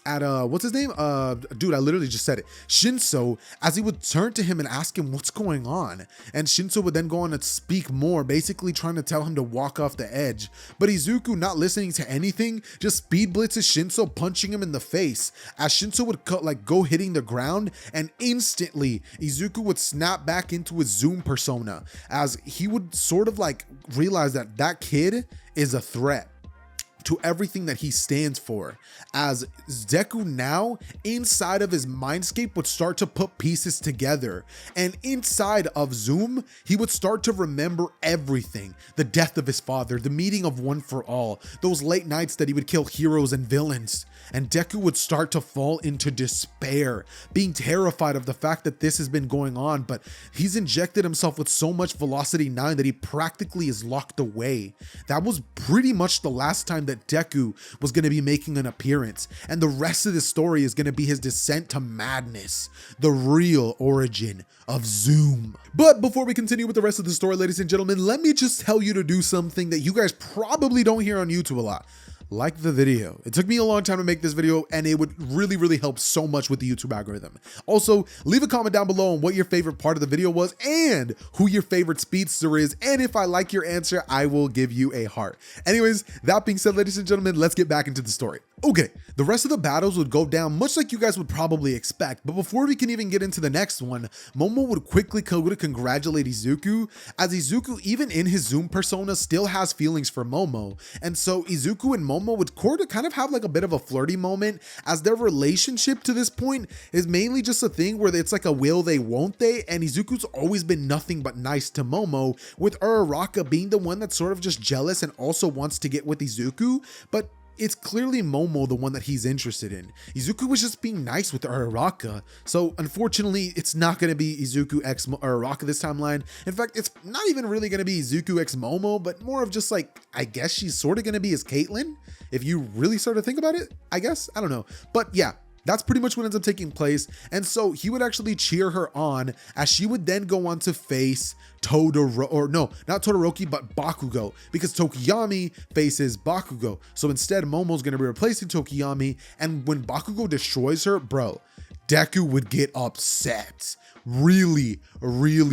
what's his name? Dude, I literally just said it. Shinso, as he would turn to him and ask him what's going on. And Shinso would then go on to speak more, basically trying to tell him to walk off the edge. But Izuku, not listening to anything, just speed blitzes Shinso, punching him in the face. As Shinso would go hitting the ground, and instantly Izuku would snap back into his Zoom persona, as he would sort of like realize that that kid is a threat to everything that he stands for, as Deku now inside of his mindscape would start to put pieces together, and inside of Zoom he would start to remember everything: the death of his father, the meeting of One for All, those late nights that he would kill heroes and villains. And Deku would start to fall into despair, being terrified of the fact that this has been going on, but he's injected himself with so much Velocity 9 that he practically is locked away. That was pretty much the last time that Deku was going to be making an appearance, and the rest of the story is going to be his descent to madness, the real origin of Zoom. But before we continue with the rest of the story, ladies and gentlemen, let me just tell you to do something that you guys probably don't hear on YouTube a lot. Like the video. It took me a long time to make this video, and it would really help so much with the YouTube algorithm. Also, leave a comment down below on what your favorite part of the video was and who your favorite speedster is, and if I like your answer, I will give you a heart. Anyways, that being said, ladies and gentlemen, let's get back into the story. Okay, the rest of the battles would go down much like you guys would probably expect, but before we can even get into the next one, Momo would quickly go to congratulate Izuku, as Izuku, even in his Zoom persona, still has feelings for Momo, and so Izuku and Momo would kind of have like a bit of a flirty moment, as their relationship to this point is mainly just a thing where it's like a will they won't they, and Izuku's always been nothing but nice to Momo, with Uraraka being the one that's sort of just jealous and also wants to get with Izuku, but it's clearly Momo the one that he's interested in. Izuku was just being nice with Uraraka, so unfortunately it's not going to be Izuku x Uraraka this timeline. In fact, it's not even really going to be Izuku x Momo, but more of just like, I guess she's sort of going to be his Caitlyn, if you really start to think about it, I guess, I don't know. But yeah, that's pretty much what ends up taking place, and so he would actually cheer her on, as she would then go on to face not Todoroki, but Bakugo, because Tokiyami faces Bakugo. So instead, Momo's going to be replacing Tokiyami, and when Bakugo destroys her, bro, Deku would get upset, really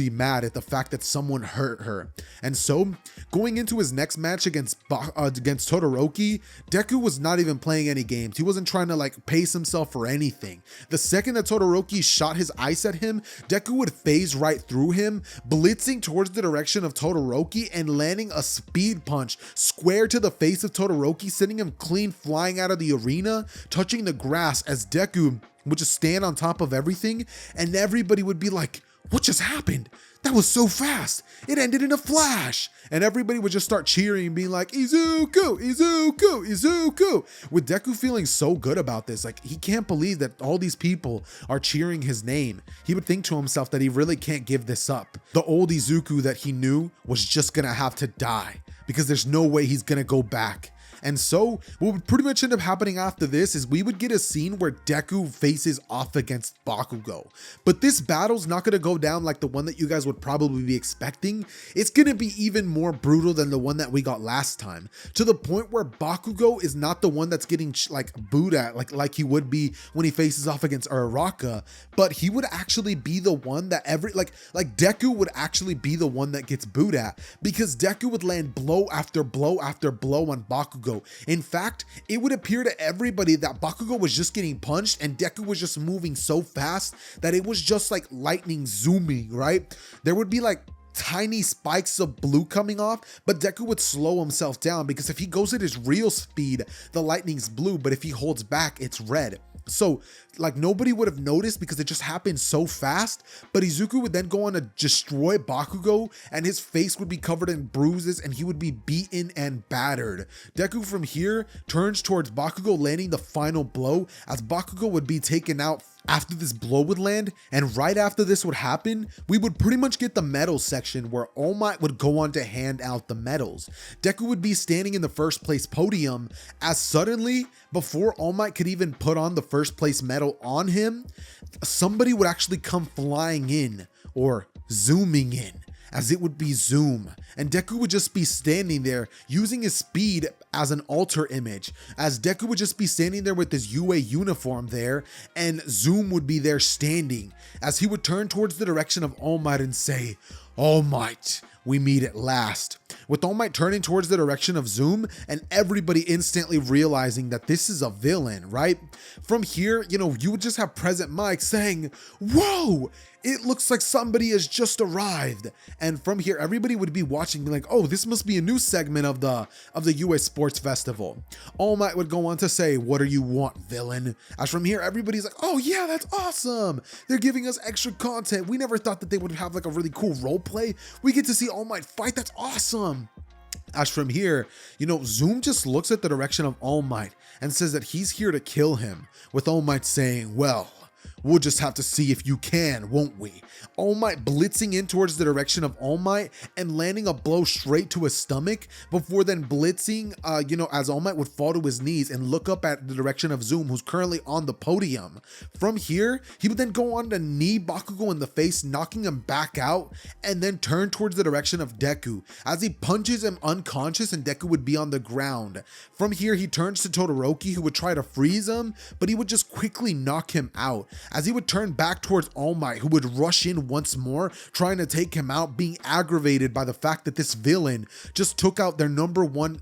mad at the fact that someone hurt her. And so going into his next match against Todoroki, Deku was not even playing any games. He wasn't trying to like pace himself for anything. The second that Todoroki shot his ice at him, Deku would phase right through him, blitzing towards the direction of Todoroki and landing a speed punch square to the face of Todoroki, sending him clean flying out of the arena, touching the grass, as Deku would just stand on top of everything, and everybody would be like, what just happened? That was so fast. It ended in a flash. And everybody would just start cheering and being like, Izuku, Izuku, Izuku. With Deku feeling so good about this, like he can't believe that all these people are cheering his name. He would think to himself that he really can't give this up. The old Izuku that he knew was just gonna have to die, because there's no way he's gonna go back. And so what would pretty much end up happening after this is we would get a scene where Deku faces off against Bakugo. But this battle's not going to go down like the one that you guys would probably be expecting. It's going to be even more brutal than the one that we got last time, to the point where Bakugo is not the one that's getting like booed at like he would be when he faces off against Uraraka, but he would actually be the one that Deku would actually be the one that gets booed at, because Deku would land blow after blow after blow on Bakugo. In fact, it would appear to everybody that Bakugo was just getting punched and Deku was just moving so fast that it was just like lightning zooming, right? There would be like tiny spikes of blue coming off, but Deku would slow himself down, because if he goes at his real speed, the lightning's blue, but if he holds back, it's red. So like nobody would have noticed because it just happened so fast, but Izuku would then go on to destroy Bakugo, and his face would be covered in bruises and he would be beaten and battered. Deku from here turns towards Bakugo, landing the final blow, as Bakugo would be taken out after this blow would land. And right after this would happen, we would pretty much get the medals section where All Might would go on to hand out the medals. Deku would be standing in the first place podium, as suddenly, before All Might could even put on the first place medal on him, somebody would actually come flying in, or zooming in, as it would be Zoom, and Deku would just be standing there using his speed as an alter image, as Deku would just be standing there with his UA uniform there, and Zoom would be there standing, as he would turn towards the direction of All Might and say, "All Might, we meet at last." With All Might turning towards the direction of Zoom and everybody instantly realizing that this is a villain, right? From here, you would just have Present Mike saying, "Whoa, it looks like somebody has just arrived." And from here, everybody would be watching, be like, "Oh, this must be a new segment of the US Sports Festival." All Might would go on to say, "What do you want, villain?" As from here, everybody's like, "Oh yeah, that's awesome. They're giving us extra content. We never thought that they would have like a really cool role play. We get to see All Might fight. That's awesome." As from here, Zoom just looks at the direction of All Might and says that he's here to kill him, with All Might saying, "Well, we'll just have to see if you can, won't we?" All Might blitzing in towards the direction of All Might and landing a blow straight to his stomach, before then blitzing, as All Might would fall to his knees and look up at the direction of Zoom, who's currently on the podium. From here, he would then go on to knee Bakugo in the face, knocking him back out, and then turn towards the direction of Deku, as he punches him unconscious and Deku would be on the ground. From here, he turns to Todoroki, who would try to freeze him, but he would just quickly knock him out, as he would turn back towards All Might, who would rush in once more, trying to take him out, being aggravated by the fact that this villain just took out their number one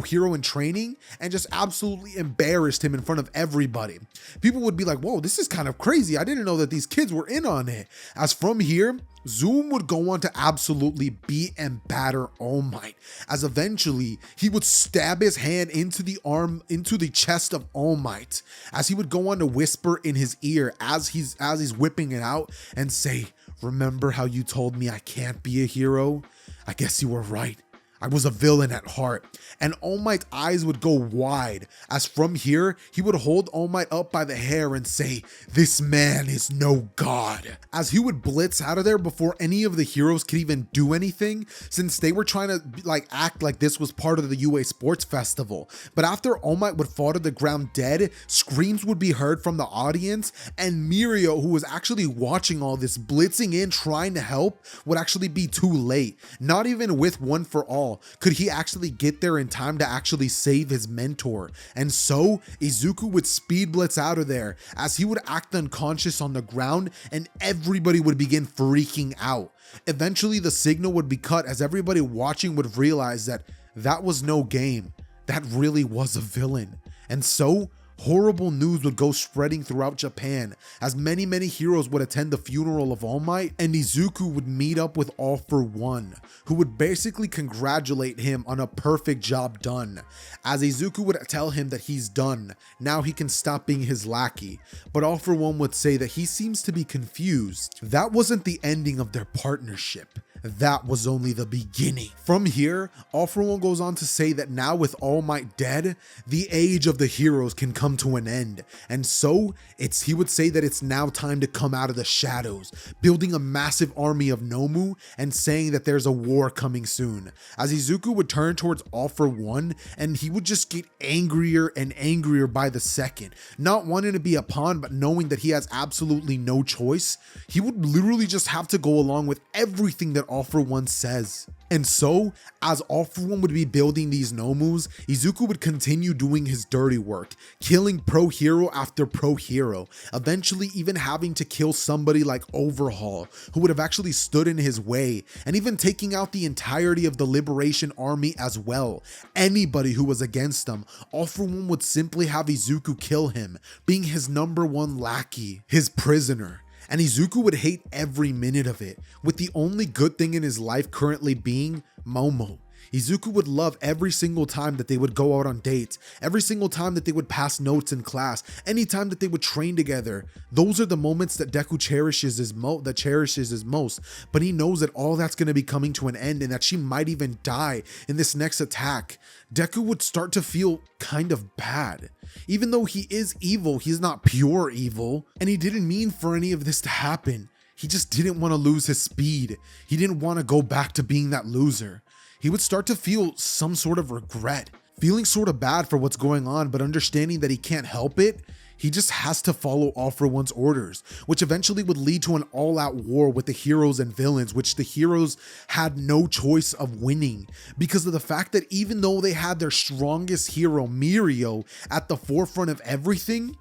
hero in training and just absolutely embarrassed him in front of everybody. People would be like, "Whoa, this is kind of crazy. I didn't know that these kids were in on it." As from here, Zoom would go on to absolutely beat and batter All Might, as eventually he would stab his hand into the chest of All Might, as he would go on to whisper in his ear as he's whipping it out and say, "Remember how you told me I can't be a hero? I guess you were right. I was a villain at heart." And All Might's eyes would go wide, as from here, he would hold All Might up by the hair and say, "This man is no god." As he would blitz out of there before any of the heroes could even do anything, since they were trying to act like this was part of the UA Sports Festival. But after All Might would fall to the ground dead, screams would be heard from the audience, and Mirio, who was actually watching all this, blitzing in trying to help, would actually be too late. Not even with One for All could he actually get there in time to actually save his mentor. And so Izuku would speed blitz out of there, as he would act unconscious on the ground and everybody would begin freaking out. Eventually the signal would be cut, as everybody watching would realize that that was no game. That really was a villain. And so horrible news would go spreading throughout Japan, as many heroes would attend the funeral of All Might, and Izuku would meet up with All for One, who would basically congratulate him on a perfect job done, as Izuku would tell him that he's done, now he can stop being his lackey, but All for One would say that he seems to be confused. That wasn't the ending of their partnership. That was only the beginning. From here, All for One goes on to say that now with All Might dead, the age of the heroes can come to an end. And so, he would say that it's now time to come out of the shadows, building a massive army of Nomu and saying that there's a war coming soon. As Izuku would turn towards All for One, and he would just get angrier and angrier by the second. Not wanting to be a pawn, but knowing that he has absolutely no choice, he would literally just have to go along with everything that All for One says. And so, as All for One would be building these Nomus, Izuku would continue doing his dirty work, killing pro hero after pro hero, eventually even having to kill somebody like Overhaul, who would have actually stood in his way, and even taking out the entirety of the Liberation Army as well. Anybody who was against them, All for One would simply have Izuku kill him, being his number one lackey, his prisoner. And Izuku would hate every minute of it, with the only good thing in his life currently being Momo. Izuku would love every single time that they would go out on dates, every single time that they would pass notes in class, any time that they would train together. Those are the moments that Deku cherishes his most, but he knows that all that's going to be coming to an end and that she might even die in this next attack. Deku would start to feel kind of bad. Even though he is evil, he's not pure evil, and he didn't mean for any of this to happen. He just didn't want to lose his speed. He didn't want to go back to being that loser. He would start to feel some sort of regret, feeling sort of bad for what's going on, but understanding that he can't help it, He just has to follow All For One's orders, which eventually would lead to an all-out war with the heroes and villains, which the heroes had no choice of winning because of the fact that even though they had their strongest hero, Mirio, at the forefront of everything,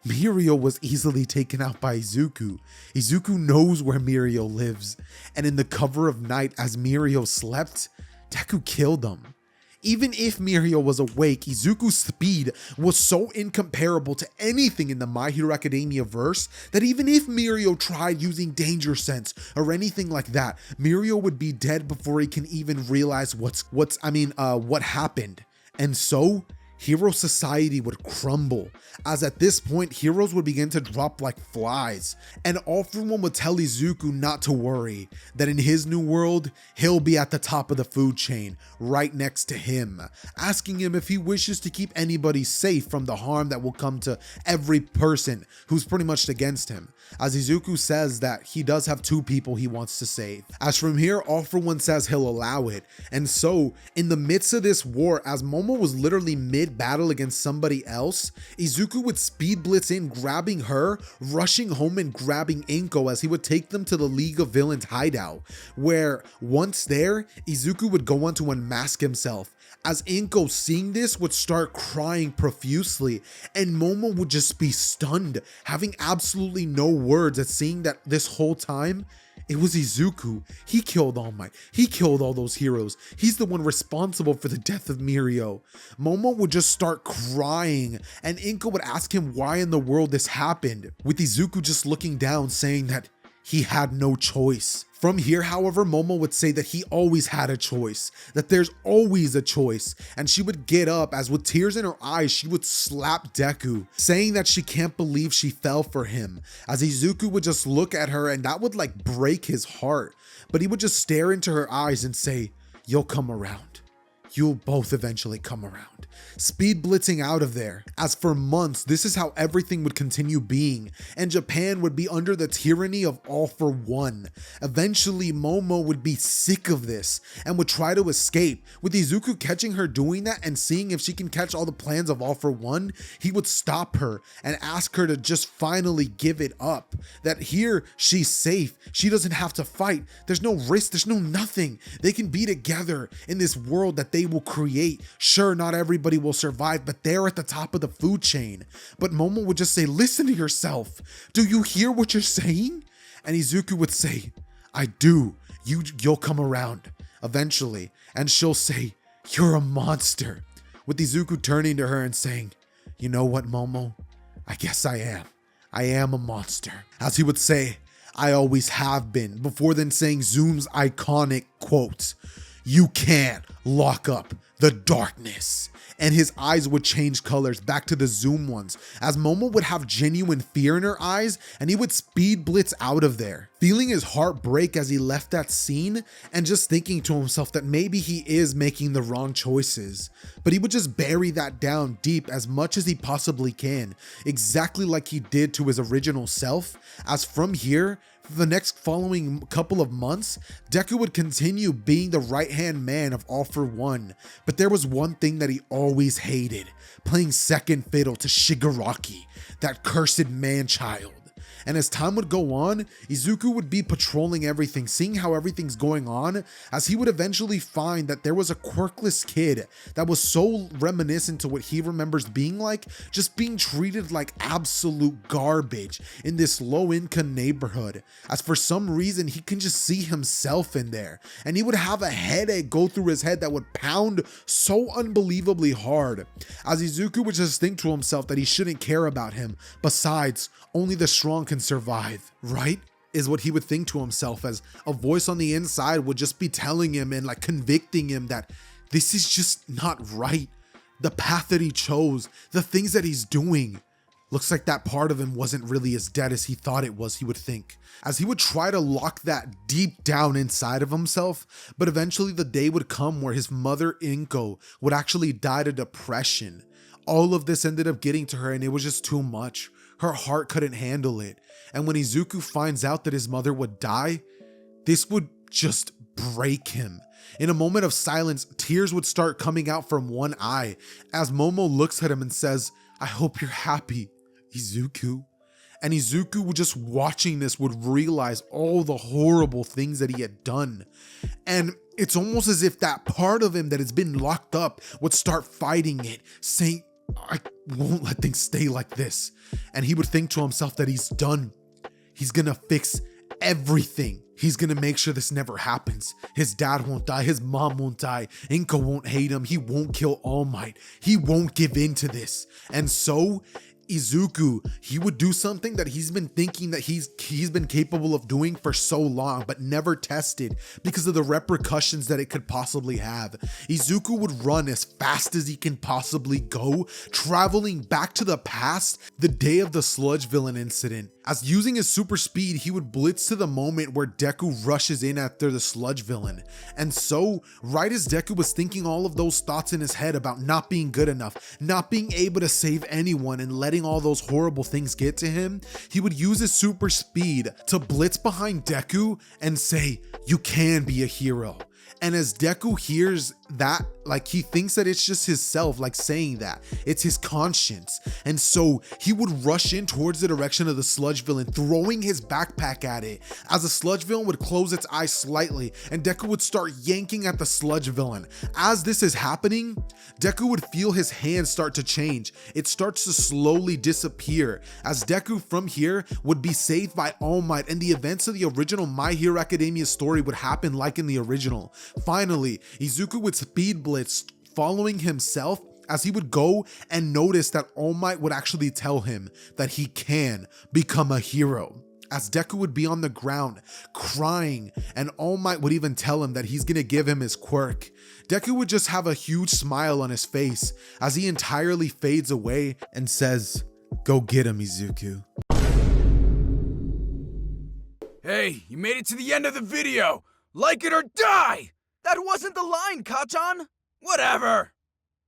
Mirio was easily taken out by Izuku. Izuku knows where Mirio lives, and in the cover of night as Mirio slept, Deku killed him. Even if Mirio was awake, Izuku's speed was so incomparable to anything in the My Hero Academia verse that even if Mirio tried using Danger Sense or anything like that, Mirio would be dead before he can even realize what happened. And so, hero society would crumble, as at this point heroes would begin to drop like flies, and All For One would tell Izuku not to worry, that in his new world he'll be at the top of the food chain, right next to him, asking him if he wishes to keep anybody safe from the harm that will come to every person who's pretty much against him, as Izuku says that he does have 2 people he wants to save. As from here, All For One says he'll allow it, and so in the midst of this war, as Momo was literally mid-battle against somebody else, Izuku would speed blitz in, grabbing her, rushing home and grabbing Inko as he would take them to the League of Villains hideout, where once there, Izuku would go on to unmask himself, as Inko, seeing this, would start crying profusely, and Momo would just be stunned, having absolutely no words at seeing that this whole time, it was Izuku. He killed All Might. He killed all those heroes. He's the one responsible for the death of Mirio. Momo would just start crying, and Inko would ask him why in the world this happened, with Izuku just looking down, saying that he had no choice. From here, however, Momo would say that he always had a choice, that there's always a choice, and she would get up as with tears in her eyes, she would slap Deku, saying that she can't believe she fell for him, as Izuku would just look at her and that would like break his heart, but he would just stare into her eyes and say, "You'll come around. You'll both eventually come around." Speed blitzing out of there, as for months this is how everything would continue being, and Japan would be under the tyranny of All For One. Eventually Momo would be sick of this and would try to escape, with Izuku catching her doing that and seeing if she can catch all the plans of All For One. He would stop her and ask her to just finally give it up, that here she's safe, she doesn't have to fight, there's no risk, there's no nothing, they can be together in this world that they will create. Sure, not everybody will survive, but they're at the top of the food chain. But Momo would just say, "Listen to yourself. Do you hear what you're saying?" And Izuku would say, "I do. You'll come around eventually." And she'll say, "You're a monster," with Izuku turning to her and saying, "You know what, Momo? I guess I am. I am a monster." As he would say, "I always have been," before then saying Zoom's iconic quote, "You can't lock up the darkness." And his eyes would change colors back to the Zoom ones, as Momo would have genuine fear in her eyes, and he would speed blitz out of there, feeling his heart break as he left that scene, and just thinking to himself that maybe he is making the wrong choices. But he would just bury that down deep as much as he possibly can, exactly like he did to his original self, as from here, for the next following couple of months, Deku would continue being the right-hand man of All For One, but there was one thing that he always hated: playing second fiddle to Shigaraki, that cursed man-child. And as time would go on, Izuku would be patrolling everything, seeing how everything's going on, as he would eventually find that there was a quirkless kid that was so reminiscent to what he remembers being like, just being treated like absolute garbage in this low-income neighborhood, as for some reason he can just see himself in there, and he would have a headache go through his head that would pound so unbelievably hard, as Izuku would just think to himself that he shouldn't care about him. Besides, only the strong can survive, right? Is what he would think to himself, as a voice on the inside would just be telling him and like convicting him that this is just not right. The path that he chose, the things that he's doing. Looks like that part of him wasn't really as dead as he thought it was, he would think, as he would try to lock that deep down inside of himself. But eventually the day would come where his mother, Inko, would actually die to depression. All of this ended up getting to her, and it was just too much. Her heart couldn't handle it. And when Izuku finds out that his mother would die, this would just break him. In a moment of silence, tears would start coming out from one eye, as Momo looks at him and says, "I hope you're happy. Izuku. And Izuku, just watching this, would realize all the horrible things that he had done. And it's almost as if that part of him that has been locked up would start fighting it, saying, I won't let things stay like this. And he would think to himself that he's done. He's gonna fix everything. He's gonna make sure this never happens. His dad won't die, his mom won't die, Inko won't hate him, he won't kill All Might, he won't give in to this. And so Izuku, he would do something that he's been thinking that he's been capable of doing for so long, but never tested because of the repercussions that it could possibly have. Izuku would run as fast as he can possibly go, traveling back to the past, the day of the sludge villain incident. As using his super speed, he would blitz to the moment where Deku rushes in after the sludge villain. And so, right as Deku was thinking all of those thoughts in his head about not being good enough, not being able to save anyone, and letting all those horrible things get to him, he would use his super speed to blitz behind Deku and say, "You can be a hero." And as Deku hears that, like, he thinks that it's just his self, like, saying that. It's his conscience. And so he would rush in towards the direction of the sludge villain, throwing his backpack at it, as the sludge villain would close its eyes slightly, and Deku would start yanking at the sludge villain. As this is happening, Deku would feel his hand start to change. It starts to slowly disappear, as Deku from here would be saved by All Might, and the events of the original My Hero Academia story would happen like in the original. Finally, Izuku would speed blitz, following himself, as he would go and notice that All Might would actually tell him that he can become a hero. As Deku would be on the ground crying, and All Might would even tell him that he's gonna give him his quirk. Deku would just have a huge smile on his face as he entirely fades away and says, "Go get him, Izuku." Hey, you made it to the end of the video! Like it or die! That wasn't the line, Kachan! Whatever!